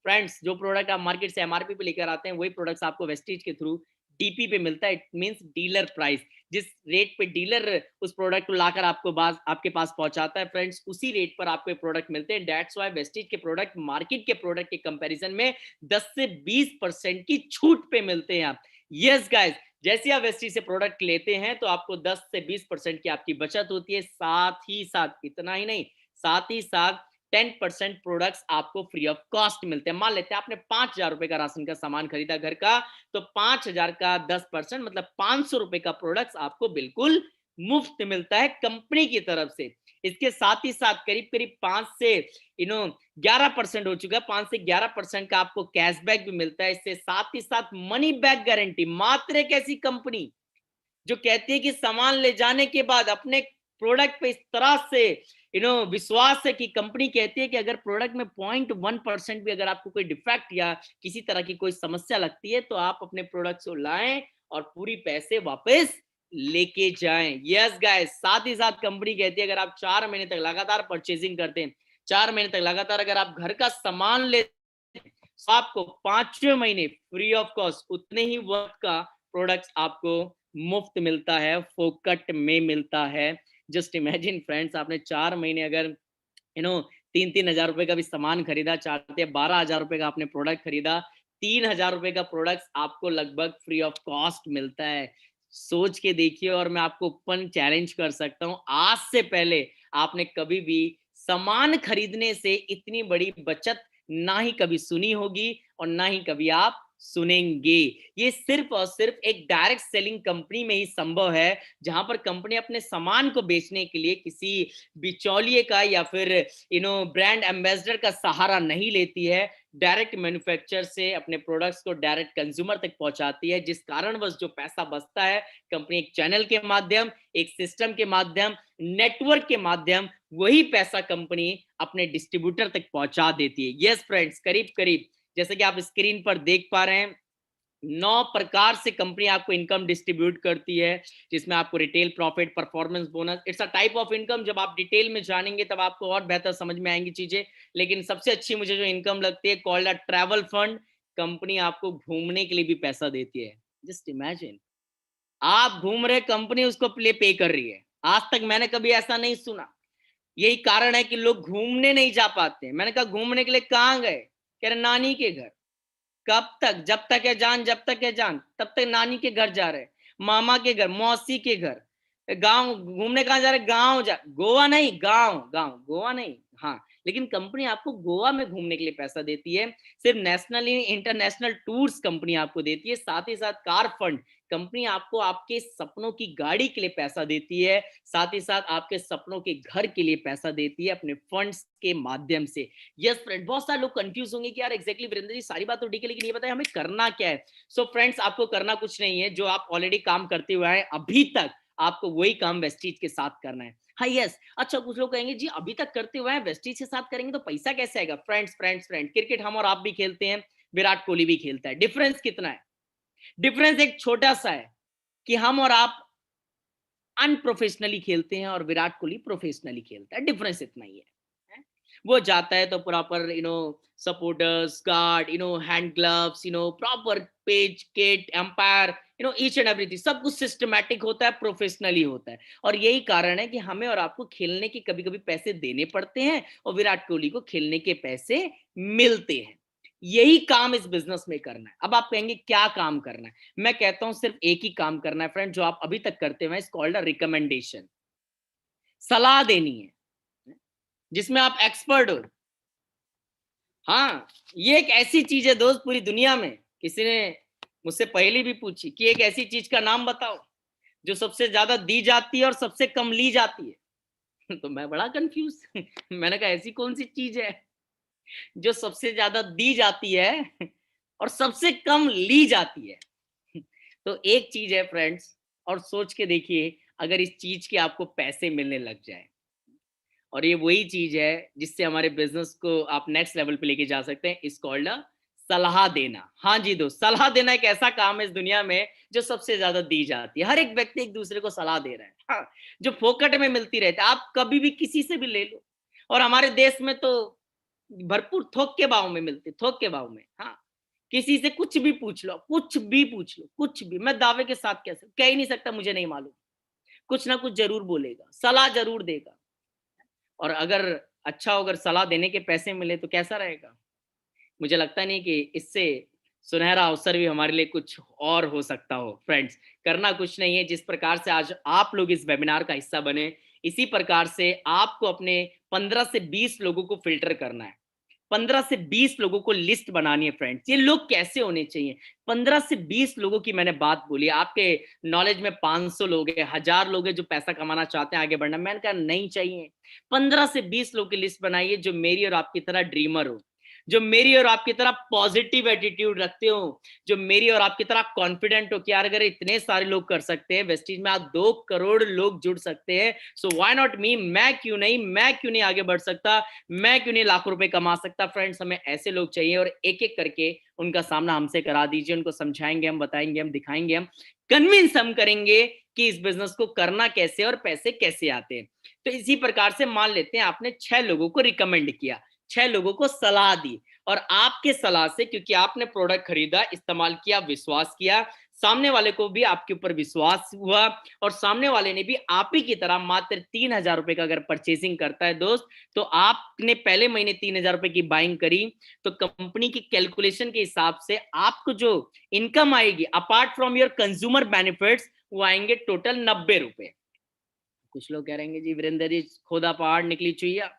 फ्रेंड्स, जो प्रोडक्ट आप मार्केट से एमआरपी पे लेकर आते हैं वही प्रोडक्ट्स आपको वेस्टीज के थ्रू डीपी पे मिलता है, इट मींस डीलर प्राइस। जिस रेट पे डीलर उस प्रोडक्ट को लाकर आपके पास पहुंचाता है फ्रेंड्स, उसी रेट पर आपको प्रोडक्ट मिलते हैं। दैट्स व्हाई वेस्टीज के प्रोडक्ट मार्केट के प्रोडक्ट के कंपैरिजन में 10 से 20% की छूट पे मिलते हैं आप। यस गाइस, जैसे आप वेस्टीज से प्रोडक्ट लेते हैं तो आपको 10 से 20% की आपकी बचत होती है, साथ ही साथ, इतना ही नहीं, साथ ही साथ 10% प्रोडक्ट्स आपको फ्री ऑफ कॉस्ट मिलते हैं। मान लेते हैं आपने 5,000 रुपए का राशन का सामान खरीदा घर का, तो 5,000 का 10% मतलब 500 रुपए का प्रोडक्ट्स आपको बिल्कुल मुफ्त मिलता है कंपनी की तरफ से। इसके साथ ही साथ करीब करीब 5 से 11% हो चुका है, 5 से 11% का आपको कैशबैक भी मिलता है। इससे साथ ही साथ मनी बैक गारंटी, मात्र एक ऐसी कंपनी जो कहती है कि सामान ले जाने के बाद अपने प्रोडक्ट पे इस तरह से विश्वास है कि कंपनी कहती है कि अगर प्रोडक्ट में 0.1% भी अगर आपको कोई डिफेक्ट या किसी तरह की कोई समस्या लगती है तो आप अपने प्रोडक्ट को लाएं और पूरी पैसे वापस लेके जाएं। यस गाइस, साथ ही साथ कंपनी कहती है अगर आप 4 महीने तक लगातार परचेजिंग करते हैं, 4 महीने तक लगातार अगर आप घर का सामान लेते हैं तो आपको 5वें महीने फ्री ऑफ कॉस्ट उतने ही वर्थ का प्रोडक्ट्स आपको मुफ्त मिलता है, फोकट में मिलता है। जस्ट इमेजिन फ्रेंड्स, आपने 4 महीने अगर 3,000 रुपए का भी सामान खरीदा, 4 से 12,000 रुपए का आपने प्रोडक्ट खरीदा, 3,000 रुपए का प्रोडक्ट आपको लगभग फ्री ऑफ कॉस्ट मिलता है। सोच के देखिए, और मैं आपको ओपन चैलेंज कर सकता हूं, आज से पहले आपने कभी भी सामान खरीदने से इतनी बड़ी बचत ना ही कभी सुनी होगी और ना ही कभी आप सुनेंगे। ये सिर्फ और सिर्फ एक डायरेक्ट सेलिंग कंपनी में ही संभव है, जहां पर कंपनी अपने सामान को बेचने के लिए किसी बिचौलिए का या फिर ब्रांड एम्बेसडर का सहारा नहीं लेती है। डायरेक्ट मैन्युफैक्चरर से अपने प्रोडक्ट्स को डायरेक्ट कंज्यूमर तक पहुंचाती है, जिस कारणवश जो पैसा बचता है कंपनी एक चैनल के माध्यम, एक सिस्टम के माध्यम, नेटवर्क के माध्यम, वही पैसा कंपनी अपने डिस्ट्रीब्यूटर तक पहुंचा देती है। यस फ्रेंड्स, करीब करीब जैसे कि आप स्क्रीन पर देख पा रहे हैं, 9 प्रकार से कंपनी आपको इनकम डिस्ट्रीब्यूट करती है, जिसमें आपको retail profit, performance bonus, it's a type of income. जब आप डिटेल में जानेंगे तब आपको और बेहतर समझ में आएंगी चीजें, लेकिन सबसे अच्छी मुझे जो इनकम लगती है, called a travel fund. Company आपको घूमने के लिए भी पैसा देती है। जस्ट इमेजिन, आप घूम रहे, कंपनी उसको पे कर रही है। आज तक मैंने कभी ऐसा नहीं सुना। यही कारण है कि लोग घूमने नहीं जा पाते। मैंने कहा घूमने के लिए कहाँ गए? कह रहे नानी के घर। कब तक? जब तक है जान, जब तक है जान तब तक नानी के घर जा रहे, मामा के घर, मौसी के घर। गांव घूमने कहाँ जा रहे? गांव जा, गोवा नहीं, गांव, गांव, गोवा नहीं। हाँ, लेकिन कंपनी आपको गोवा में घूमने के लिए पैसा देती है। सिर्फ नेशनल इंटरनेशनल टूर्स कंपनी आपको देती है। साथ ही साथ कार फंड कंपनी आपको आपके सपनों की गाड़ी के लिए पैसा देती है। साथ ही साथ आपके सपनों के घर के लिए पैसा देती है अपने फंड्स के माध्यम से। यस फ्रेंड, बहुत सारे लोग कंफ्यूज होंगे कि यार एग्जैक्टली वीरेंद्र जी, सारी बात तो ठीक है, लेकिन ये बताइए हमें करना क्या है। सो फ्रेंड्स, आपको करना कुछ नहीं है, जो आप ऑलरेडी काम करते हुए हैं अभी तक, आपको वही काम वेस्टीज के साथ करना है। हाँ यस, अच्छा कुछ लोग कहेंगे जी अभी तक करते हुए हैं, वेस्टीज के साथ करेंगे तो पैसा कैसे आएगा? फ्रेंड्स फ्रेंड्स फ्रेंड, क्रिकेट हम और आप भी खेलते हैं, विराट कोहली भी खेलता है। डिफरेंस कितना है? डिफरेंस एक छोटा सा है कि हम और आप अनप्रोफेशनली खेलते हैं और विराट कोहली प्रोफेशनली खेलता है। डिफरेंस इतना ही है। वो जाता है तो proper supporters, guard, hand gloves, proper pads, kit, umpire, each and everything, सब कुछ सिस्टमैटिक होता है, प्रोफेशनली होता है। और यही कारण है कि हमें और आपको खेलने के कभी कभी पैसे देने पड़ते हैं और विराट कोहली को खेलने के पैसे मिलते हैं। यही काम इस बिजनेस में करना है। अब आप कहेंगे क्या काम करना है? मैं कहता हूं सिर्फ एक ही काम करना है फ्रेंड, जो आप अभी तक करते हुए, इट्स कॉल्ड अ रिकमेंडेशन। सलाह देनी है जिसमें आप एक्सपर्ट हो। हाँ, ये एक ऐसी चीज है दोस्त, पूरी दुनिया में किसी ने मुझसे पहले भी पूछी कि एक ऐसी चीज का नाम बताओ जो सबसे ज्यादा दी जाती है और सबसे कम ली जाती है। तो मैं बड़ा कंफ्यूज। मैंने कहा ऐसी कौन सी चीज है जो सबसे ज्यादा दी जाती है और सबसे कम ली जाती है? तो एक चीज है फ्रेंड्स, और सोच के देखिए, अगर इस चीज के आपको पैसे मिलने लग जाए, और ये वही चीज है जिससे हमारे बिजनेस को आप नेक्स्ट लेवल पे लेके जा सकते हैं, इस कॉल्ड सलाह देना। हाँ जी दोस्त, सलाह देना एक ऐसा काम है इस दुनिया में जो सबसे ज्यादा दी जाती है। हर एक व्यक्ति एक दूसरे को सलाह दे रहा है, हाँ, जो फोकट में मिलती रहती है। आप कभी भी किसी से भी ले लो, और हमारे देश में तो भरपूर थोक के भाव में मिलती, थोक के भाव में। हाँ, किसी से कुछ भी पूछ लो, कुछ भी पूछ लो, कुछ भी। मैं दावे के साथ कह ही नहीं सकता मुझे नहीं मालूम, कुछ ना कुछ जरूर बोलेगा, सलाह जरूर देगा। और अगर अच्छा हो, अगर सलाह देने के पैसे मिले तो कैसा रहेगा? मुझे लगता नहीं कि इससे सुनहरा अवसर भी हमारे लिए कुछ और हो सकता हो। फ्रेंड्स, करना कुछ नहीं है, जिस प्रकार से आज आप लोग इस वेबिनार का हिस्सा बने, इसी प्रकार से आपको अपने 15 से 20 लोगों को फिल्टर करना है। 15 से 20 लोगों को लिस्ट बनानी है फ्रेंड्स। ये लोग कैसे होने चाहिए? 15 से 20 लोगों की मैंने बात बोली। आपके नॉलेज में 500 लोग हैं, 1000 लोग हैं जो पैसा कमाना चाहते हैं, आगे बढ़ना। मैंने कहा नहीं चाहिए। 15 से 20 लोगों की लिस्ट बनाइए जो मेरी और आपकी तरह ड्रीमर हो, जो मेरी और आपकी तरह पॉजिटिव एटीट्यूड रखते हो, जो मेरी और आपकी तरह कॉन्फिडेंट हो कि यार अगर इतने सारे लोग कर सकते हैं, वेस्टीज में आप 2 करोड़ लोग जुड़ सकते हैं, सो व्हाई नॉट मी, मैं क्यों नहीं आगे बढ़ सकता, मैं क्यों नहीं लाखों रुपए कमा सकता। फ्रेंड्स, हमें ऐसे लोग चाहिए और एक एक करके उनका सामना हमसे करा दीजिए, उनको समझाएंगे हम, बताएंगे हम, दिखाएंगे हम, कन्विंस हम करेंगे कि इस बिजनेस को करना कैसे और पैसे कैसे आते हैं। तो इसी प्रकार से मान लेते हैं आपने 6 लोगों को रिकमेंड किया, 6 लोगों को सलाह दी, और आपके सलाह से, क्योंकि आपने प्रोडक्ट खरीदा, इस्तेमाल किया, विश्वास किया, सामने वाले को भी आपके ऊपर विश्वास हुआ, और सामने वाले ने भी आप ही की तरह मात्र 3,000 रुपए का अगर परचेसिंग करता है दोस्त, तो आपने पहले महीने 3,000 रुपए की बाइंग करी, तो कंपनी की कैलकुलेशन के हिसाब से आपको जो इनकम आएगी apart from your consumer benefits, वो आएंगे टोटल 90 रुपए। कुछ लोग कह रहेंगे जी वीरेंद्र जी, खोदा पहाड़ निकली चुईया,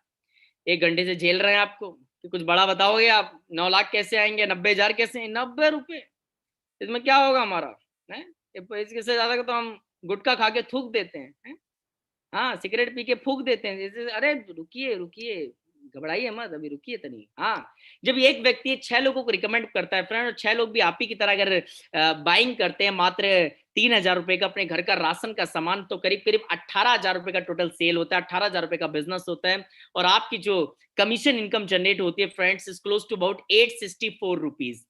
1 घंटे से झेल रहे हैं आपको, कि कुछ बड़ा बताओगे आप, 9 लाख कैसे आएंगे, 90,000 कैसे, 90 रुपए, इसमें क्या होगा हमारा है? इसके से ज्यादा तो हम गुटखा खा के थूक देते हैं? हाँ, सिगरेट पी के फूक देते हैं जैसे। अरे रुकिए रुकिए, घबराइए मत, अभी रुकिए तनी। हाँ, जब एक व्यक्ति 6 लोगों को रिकमेंड करता है फ्रेंड, और 6 लोग भी आप ही की तरह अगर बाइंग करते हैं मात्र 3,000 रुपए का अपने घर का राशन का सामान, तो करीब करीब 18,000 रुपए का टोटल सेल होता है, 18,000 रुपए का बिजनेस होता है, और आपकी जो कमीशन इनकम जनरेट होती है friends is close to about 864 rupees.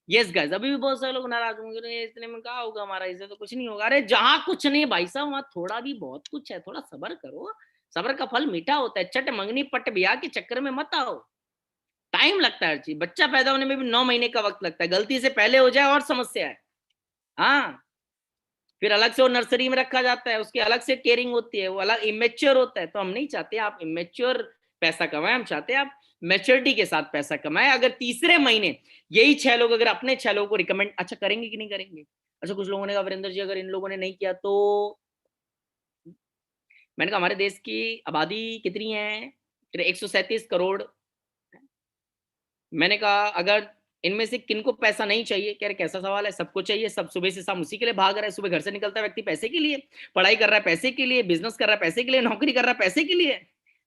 Yes guys, अभी भी बहुत सारे लोग नाराज होंगे, "अरे, इतने में कहाँ होगा हमारा, इससे तो कुछ नहीं होगा।" अरे जहाँ कुछ नहीं भाई साहब, वहाँ थोड़ा भी बहुत कुछ है, थोड़ा सब्र करो, सब्र का फल मीठा होता है, चट मंगनी पट ब्याह के चक्कर में मत आओ, टाइम लगता है हर चीज, बच्चा पैदा होने में भी 9 महीने का वक्त लगता है, गलती से पहले हो जाए और समस्या है। हाँ, फिर अलग से वो नर्सरी में रखा जाता है, उसकी अलग से केयरिंग होती है, वो अलग इमेच्योर होता है, तो हम नहीं चाहते आप इमेच्योर पैसा कमाएं, हम चाहते हैं आप मैच्योरिटी के साथ पैसा कमाएं। अगर तीसरे महीने यही 6 लोग अगर अपने 6 लोगों को रिकमेंड, अच्छा करेंगे कि नहीं करेंगे? अच्छा, कुछ लोगों ने कहा वीरेंद्र जी अगर इन लोगों ने नहीं किया तो, मैंने कहा हमारे देश की आबादी कितनी है, 137 करोड़। मैंने कहा अगर इनमें से किनको पैसा नहीं चाहिए, कह रहे कैसा सवाल है, सबको चाहिए, सब सुबह से शाम उसी के लिए भाग रहा है, सुबह घर से निकलता है व्यक्ति पैसे के लिए, पढ़ाई कर रहा है पैसे के लिए, बिजनेस कर रहा है पैसे के लिए, नौकरी कर रहा है पैसे के लिए,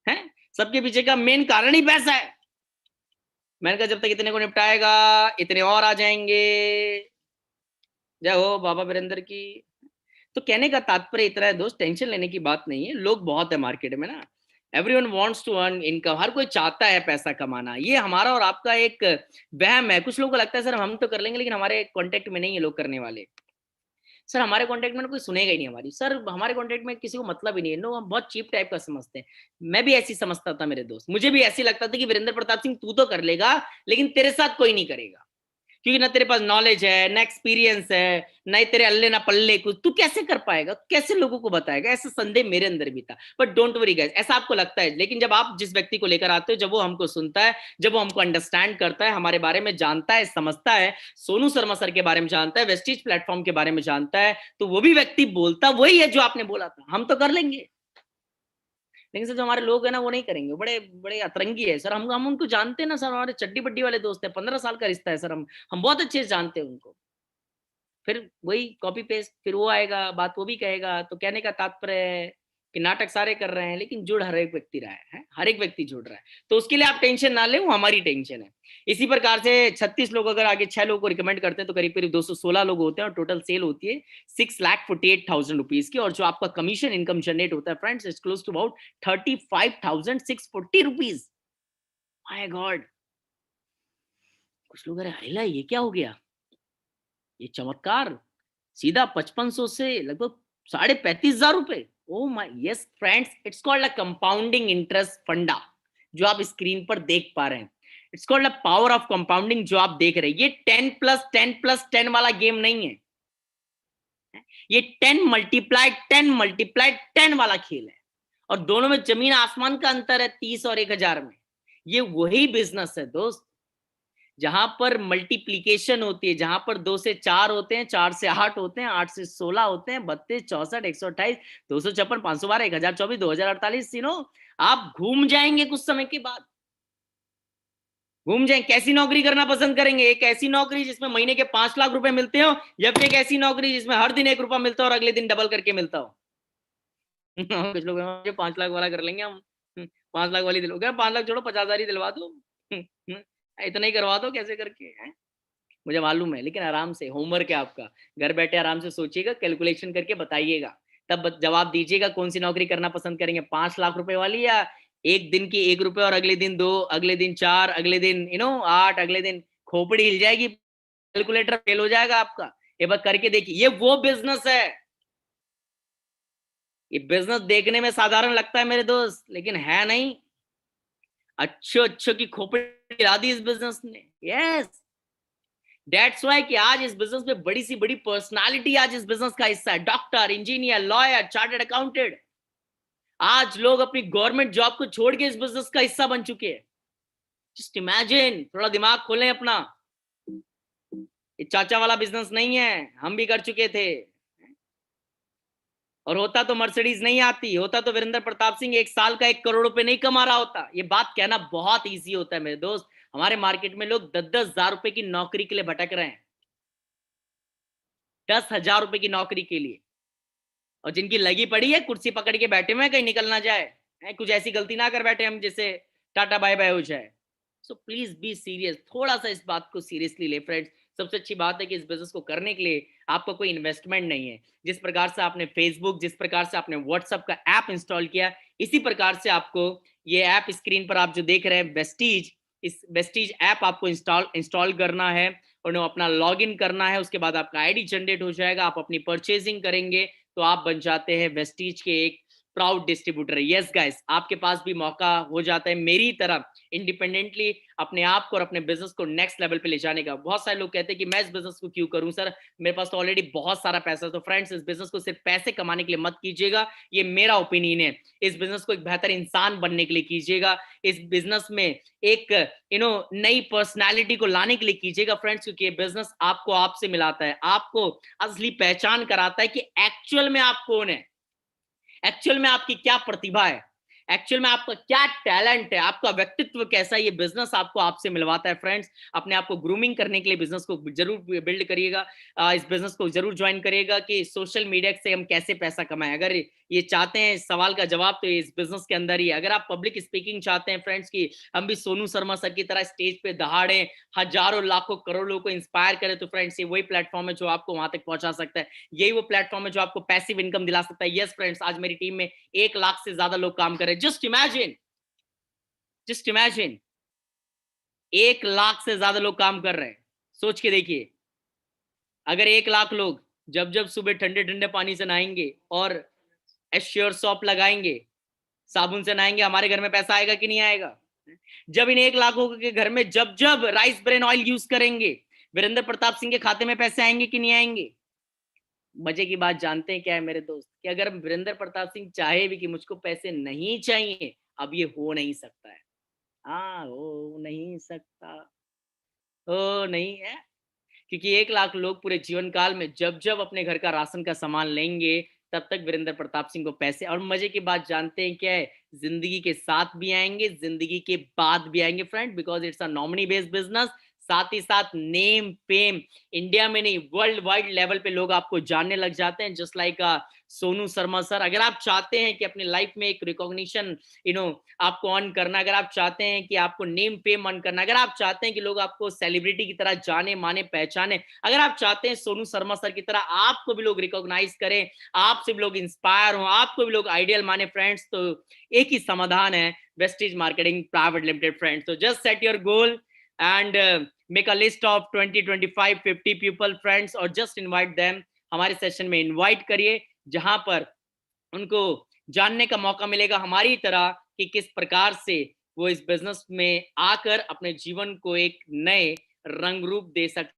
है सबके पीछे का मेन कारण ही पैसा है। मैंने कहा जब तक इतने को निपटाएगा इतने और आ जाएंगे। जय हो बाबा वीरेंद्र की। तो कहने का तात्पर्य इतना है दोस्त, टेंशन लेने की बात नहीं है, लोग बहुत है मार्केट में ना, everyone wants to earn income, हर कोई चाहता है पैसा कमाना, ये हमारा और आपका एक वहम है। कुछ लोगों को लगता है सर हम तो कर लेंगे, लेकिन हमारे कांटेक्ट में नहीं है लोग करने वाले, सर हमारे कांटेक्ट में कोई सुनेगा ही नहीं हमारी, सर हमारे कांटेक्ट में किसी को मतलब ही नहीं है, नो हम बहुत चीप टाइप का समझते हैं। मैं भी ऐसी समझता था मेरे दोस्त, मुझे भी ऐसी लगता था कि वीरेंद्र प्रताप सिंह तू तो कर लेगा, लेकिन तेरे साथ कोई नहीं करेगा, क्योंकि ना तेरे पास नॉलेज है, ना एक्सपीरियंस है, ना ही तेरे अल्ले ना पल्ले कुछ, तू कैसे कर पाएगा, कैसे लोगों को बताएगा, ऐसा संदेह मेरे अंदर भी था। बट डोंट वरी गाइस, ऐसा आपको लगता है, लेकिन जब आप जिस व्यक्ति को लेकर आते हो, जब वो हमको सुनता है, जब वो हमको अंडरस्टैंड करता है, हमारे बारे में जानता है, समझता है, सोनू शर्मा सर के बारे में जानता है, वेस्टीज प्लेटफॉर्म के बारे में जानता है, तो वो भी व्यक्ति बोलता वही है जो आपने बोला था, हम तो कर लेंगे, लेकिन सर जो हमारे लोग हैं ना वो नहीं करेंगे, बड़े बड़े अतरंगी है सर, हम उनको जानते हैं ना सर, हमारे चड्डी बड्डी वाले दोस्त है, 15 साल का रिश्ता है सर, हम बहुत अच्छे से जानते हैं उनको। फिर वही कॉपी पेस्ट, फिर वो आएगा बात वो भी कहेगा, तो कहने का तात्पर्य है कि नाटक सारे कर रहे हैं लेकिन जुड़ हर एक व्यक्ति रहा है, हर एक व्यक्ति जुड़ रहा है, तो उसके लिए आप टेंशन ना लें, वो हमारी टेंशन है। इसी प्रकार से 36 लोग अगर आगे 6 लोगों को रिकमेंड करते हैं तो करीब करीब 216 लोग होते हैं, और टोटल सेल होती है 6,48,000 रुपीज की, और जो आपका कमीशन इनकम जनरेट होता है friends is close to about 35,640 rupees. My god, कुछ लोग अरे हाइला ये क्या हो गया, ये चमत्कार सीधा 5500 से लगभग 35,500 रुपए। Oh my, yes friends, it's called a compounding interest फंडा, जो आप स्क्रीन पर देख पा रहे हैं। It's called a power of compounding, जो आप देख रहे हैं, ये 10+10+10 वाला गेम नहीं है, ये 10 × 10 × 10 वाला खेल है, और दोनों में जमीन आसमान का अंतर है, 30 और 1,000 में। ये वही बिजनेस है दोस्त, जहां पर मल्टीप्लीकेशन होती है, जहां पर 2 से 4 होते हैं, 4 से 8 होते हैं, 8 से 16 होते हैं, 32, 64, 128, 256, 512, 1024, 2048, आप घूम जाएंगे कुछ समय के बाद, घूम जाएंगे। कैसी नौकरी करना पसंद करेंगे, एक ऐसी नौकरी जिसमें महीने के 5 लाख रुपए मिलते हो, या फिर एक ऐसी नौकरी जिसमें हर दिन 1 रुपया मिलता हो और अगले दिन डबल करके मिलता हो? कुछ लोग 5 लाख वाला कर लेंगे हम, 5 लाख वाली दिलोगे, 5 लाख छोड़ो, 50,000 ही दिलवा दो। इतना ही करवा दो कैसे करके हैं? मुझे मालूम है, लेकिन आराम से होमवर्क है आपका, घर बैठे आराम से सोचिएगा, कैलकुलेशन करके बताइएगा, तब जवाब दीजिएगा कौन सी नौकरी करना पसंद करेंगे, 5 लाख रुपए वाली या एक दिन की 1 रुपए और अगले दिन 2, अगले दिन 4, अगले दिन 8, अगले दिन खोपड़ी हिल जाएगी, कैलकुलेटर फेल हो जाएगा आपका। ये बात करके देखिए, ये वो बिजनेस है। ये बिजनेस देखने में साधारण लगता है मेरे दोस्त, लेकिन है नहीं। अच्छो अच्छो की खोपड़ी हिला दी इस बिजनेस ने। यस, दैट्स वाई कि आज इस बिजनेस में बड़ी सी बड़ी पर्सनालिटी आज इस बिजनेस का हिस्सा है। Doctor, engineer, lawyer, chartered accountant. आज लोग अपनी गवर्नमेंट जॉब को छोड़ के इस बिजनेस का हिस्सा बन चुके हैं। जस्ट इमेजिन, थोड़ा दिमाग खोलें अपना। ये चाचा वाला बिजनेस नहीं है, हम भी कर चुके थे। और होता तो मर्सिडीज नहीं आती, होता तो वीरेंद्र प्रताप सिंह 1 साल का 1 करोड़ रुपए नहीं कमा रहा होता। ये बात कहना बहुत ईजी होता है मेरे दोस्त। हमारे मार्केट में लोग 10-10 हजार रुपए की नौकरी के लिए भटक रहे हैं, 10 हजार रुपए की नौकरी के लिए। और जिनकी लगी पड़ी है, कुर्सी पकड़ के बैठे हुए हैं, कहीं निकल ना जाए, कुछ ऐसी गलती ना कर बैठे हम जैसे टाटा बाय बाय हो जाए। सो प्लीज बी सीरियस, थोड़ा सा इस बात को सीरियसली ले फ्रेंड्स। सबसे अच्छी बात है कि इस बिजनेस को करने के लिए आपका कोई इन्वेस्टमेंट नहीं है। जिस प्रकार से आपने फेसबुक, जिस प्रकार से आपने व्हाट्सएप का ऐप इंस्टॉल किया, इसी प्रकार से आपको ये ऐप स्क्रीन पर आप जो देख रहे हैं वेस्टीज, इस वेस्टीज ऐप आपको इंस्टॉल इंस्टॉल करना है और अपना लॉग इन करना है। उसके बाद आपका आईडी जनरेट हो जाएगा, आप अपनी परचेजिंग करेंगे तो आप बन जाते हैं वेस्टीज के एक प्राउड डिस्ट्रीब्यूटर। यस गाइस, आपके पास भी मौका हो जाता है मेरी तरह इंडिपेंडेंटली अपने आप को और अपने बिजनेस को नेक्स्ट लेवल पे ले जाने का। बहुत सारे लोग कहते हैं कि मैं इस बिजनेस को क्यों करूं सर, मेरे पास तो ऑलरेडी बहुत सारा पैसा है। तो फ्रेंड्स, इस बिजनेस को सिर्फ पैसे कमाने के लिए मत कीजिएगा, ये मेरा ओपिनियन है। इस बिजनेस को एक बेहतर इंसान बनने के लिए कीजिएगा। इस बिजनेस में एक नई पर्सनैलिटी को लाने के लिए कीजिएगा फ्रेंड्स, क्योंकि ये बिजनेस आपको आपसे मिलाता है, आपको असली पहचान कराता है कि एक्चुअल में आप कौन है, एक्चुअल में आपकी क्या प्रतिभा है, एक्चुअल में आपका क्या टैलेंट है, आपका व्यक्तित्व कैसा है। ये बिजनेस आपको आपसे मिलवाता है फ्रेंड्स। अपने आप को ग्रूमिंग करने के लिए बिजनेस को जरूर बिल्ड करिएगा, इस बिजनेस को जरूर ज्वाइन करिएगा कि सोशल मीडिया से हम कैसे पैसा कमाएं। अगर ये चाहते हैं इस सवाल का जवाब तो इस बिजनेस के अंदर ही है। अगर आप पब्लिक स्पीकिंग चाहते हैं फ्रेंड्स की हम भी सोनू शर्मा सर की तरह स्टेज पे दहाड़े हजारों लाखों करोड़ों को इंस्पायर करें, तो फ्रेंड्स ये वही प्लेटफॉर्म है जो आपको वहां तक पहुंचा सकता है। यही वो प्लेटफॉर्म है जो आपको पैसिव इनकम दिला सकता है। यस फ्रेंड्स, आज मेरी टीम में 1 लाख से ज्यादा लोग काम कर रहे हैं। जस्ट इमेजिन 1 लाख से ज्यादा लोग काम कर रहे हैं। सोच के देखिए, अगर 1 लाख लोग जब जब सुबह ठंडे ठंडे पानी से नहाएंगे और एश्योर सॉप लगाएंगे, साबुन से नहाएंगे, हमारे घर में पैसा आएगा कि नहीं आएगा? जब इन 1 लाखों के घर में जब जब राइस ब्रेन ऑयल यूज करेंगे, वीरेंद्र प्रताप सिंह के खाते में पैसे आएंगे कि नहीं आएंगे? मजे की बात जानते हैं क्या है मेरे दोस्त, कि अगर वीरेंद्र प्रताप सिंह चाहे भी कि मुझको पैसे नहीं चाहिए, अब ये हो नहीं सकता है। हाँ, हो नहीं सकता, हो नहीं है, क्योंकि 1 लाख लोग पूरे जीवन काल में जब जब अपने घर का राशन का सामान लेंगे, तब तक वीरेंद्र प्रताप सिंह को पैसे। और मजे की बात जानते हैं क्या है, जिंदगी के साथ भी आएंगे, जिंदगी के बाद भी आएंगे friend, because it's a nominee based business. साथ ही साथ नेम फेम इंडिया में नहीं, वर्ल्ड वाइड लेवल पे लोग आपको जानने लग जाते हैं, just like Sonu Sharma sir. अगर आप चाहते हैं कि अपनी लाइफ में एक रिकॉग्निशन आपको ऑन करना, अगर आप चाहते हैं कि आपको नेम फेम ऑन करना, अगर आप चाहते हैं कि लोग आपको सेलिब्रिटी की तरह जाने माने पहचाने, अगर आप चाहते हैं सोनू शर्मा सर की तरह आपको भी लोग रिकॉग्नाइज करें, आपसे भी लोग इंस्पायर हो, आपको भी लोग आइडियल माने फ्रेंड्स, तो एक ही समाधान है, Vestige marketing private limited friends. तो just set your goal and make a list of 20, 25, 50 people friends और जस्ट इनवाइट देम। हमारे सेशन में इनवाइट करिए, जहां पर उनको जानने का मौका मिलेगा हमारी तरह कि किस प्रकार से वो इस बिजनेस में आकर अपने जीवन को एक नए रंग रूप दे सकते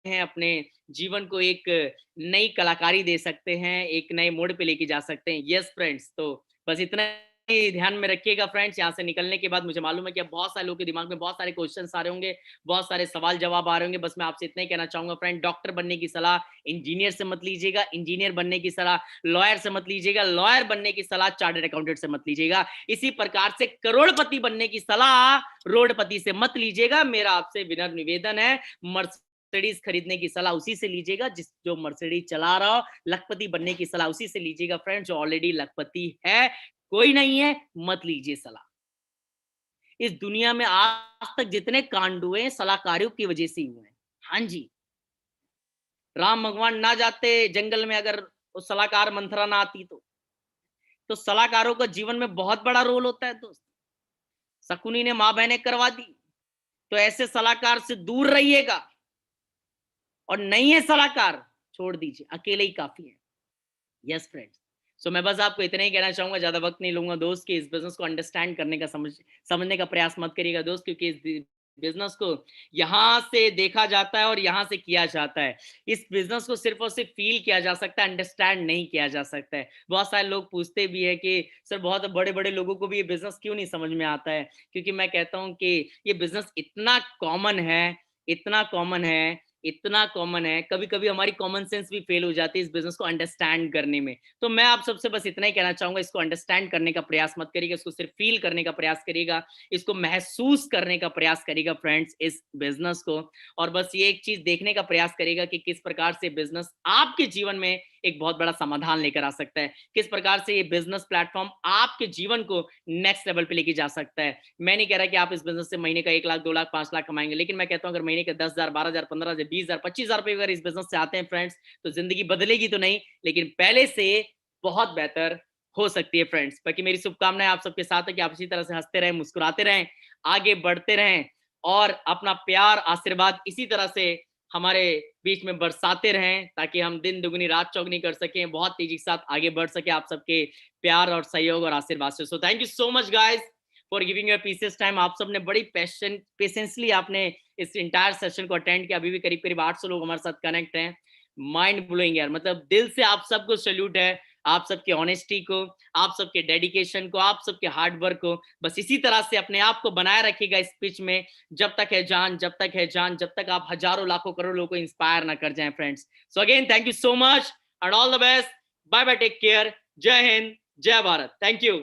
हैं, अपने जीवन को एक नई कलाकारी दे सकते हैं, एक नए मोड़ पे लेके जा सकते हैं। यस फ्रेंड्स, तो बस इतना ही ध्यान में रखिएगा फ्रेंड्स। यहाँ से निकलने के बाद मुझे मालूम है कि अब बहुत सारे लोगों के दिमाग में बहुत सारे क्वेश्चंस आ रहे होंगे, बहुत सारे सवाल जवाब आ रहे होंगे। बस मैं आपसे इतना ही कहना चाहूंगा फ्रेंड, डॉक्टर बनने की सलाह इंजीनियर से मत लीजिएगा, इंजीनियर बनने की सलाह लॉयर से मत लीजिएगा, लॉयर बनने की सलाह चार्टर्ड अकाउंटेंट से मत लीजिएगा, इसी प्रकार से करोड़पति बनने की सलाह रोडपति से मत लीजिएगा। मेरा आपसे विनम्र निवेदन है, मर्सिडीज खरीदने की सलाह उसी से लीजिएगा जो मर्सिडीज चला रहा हो, लखपति बनने की सलाह उसी से लीजिएगा फ्रेंड्स जो ऑलरेडी लखपति है। कोई नहीं है, मत लीजिए सलाह। इस दुनिया में आज तक जितने कांड हुए हैं सलाहकारों की वजह से ही हुए हैं। हाँ जी, राम भगवान ना जाते जंगल में, अगर वो सलाहकार मंथरा ना आती तो सलाहकारों का जीवन में बहुत बड़ा रोल होता है दोस्त। शकुनी ने माँ बहनें करवा दी, तो ऐसे सलाहकार से दूर रहिएगा, और नहीं है सलाहकार, छोड़ दीजिए, अकेले ही काफी है। यस फ्रेंड्स, सो मैं बस आपको इतना ही कहना चाहूंगा, ज्यादा वक्त नहीं लूंगा दोस्त, कि इस बिजनेस को अंडरस्टैंड करने का समझने का प्रयास मत करिएगा दोस्त, क्योंकि इस बिजनेस को यहाँ से देखा जाता है और यहाँ से किया जाता है। इस बिजनेस को सिर्फ और सिर्फ फील किया जा सकता है, अंडरस्टैंड नहीं किया जा सकता है। बहुत सारे लोग पूछते भी है कि सर बहुत बड़े बड़े लोगों को भी ये बिजनेस क्यों नहीं समझ में आता है, क्योंकि मैं कहता हूँ कि ये बिजनेस इतना कॉमन है, इतना कॉमन है, इतना कॉमन है, कभी कभी हमारी कॉमन सेंस भी फेल हो जाती है इस बिजनेस को अंडरस्टैंड करने में। तो मैं आप सबसे बस इतना ही कहना चाहूंगा, इसको अंडरस्टैंड करने का प्रयास मत करिएगा, इसको सिर्फ फील करने का प्रयास करिएगा, इसको महसूस करने का प्रयास करिएगा फ्रेंड्स, इस बिजनेस को। और बस ये एक चीज देखने का प्रयास करिएगा कि किस प्रकार से बिजनेस आपके जीवन में एक बहुत बड़ा समाधान लेकर आ सकता है, किस प्रकार से ये बिजनेस प्लेटफॉर्म आपके जीवन को नेक्स्ट लेवल पे लेके जा सकता है। मैं नहीं कह रहा कि आप इस बिजनेस से महीने का 1 लाख 2 लाख 5 लाख कमाएंगे, लेकिन मैं कहता हूं अगर महीने के 10,000 12,000 15,000 20,000 25,000 रुपए अगर इस बिजनेस से आते हैं फ्रेंड्स, तो जिंदगी बदलेगी तो नहीं, लेकिन पहले से बहुत बेहतर हो सकती है फ्रेंड्स। बाकी मेरी शुभकामनाएं आप सबके साथ है कि आप इसी तरह से हंसते रहें, मुस्कुराते रहें, आगे बढ़ते रहें, और अपना प्यार आशीर्वाद इसी तरह से हमारे बीच में बरसाते रहें, ताकि हम दिन दुगनी रात चौगनी कर सकें, बहुत तेजी के साथ आगे बढ़ सके आप सबके प्यार और सहयोग और आशीर्वाद से। So thank you so much guys for giving your precious time. आप सबने बड़ी पेशेंसली आपने इस इंटायर सेशन को अटेंड किया। अभी भी करीब करीब 800 लोग हमारे साथ कनेक्ट हैं। माइंड ब्लोइंग यार, मतलब दिल से आप सबको सैल्यूट है, आप सबके ऑनेस्टी को, आप सबके डेडिकेशन को, आप सबके हार्ड वर्क को। बस इसी तरह से अपने आप को बनाए रखिएगा इस पिच में, जब तक है जान, जब तक है जान, जब तक आप हजारों लाखों करोड़ों लोगों को इंस्पायर ना कर जाएं friends. So again thank you so much and all the best. Bye bye, take care, जय हिंद, जय भारत, थैंक यू।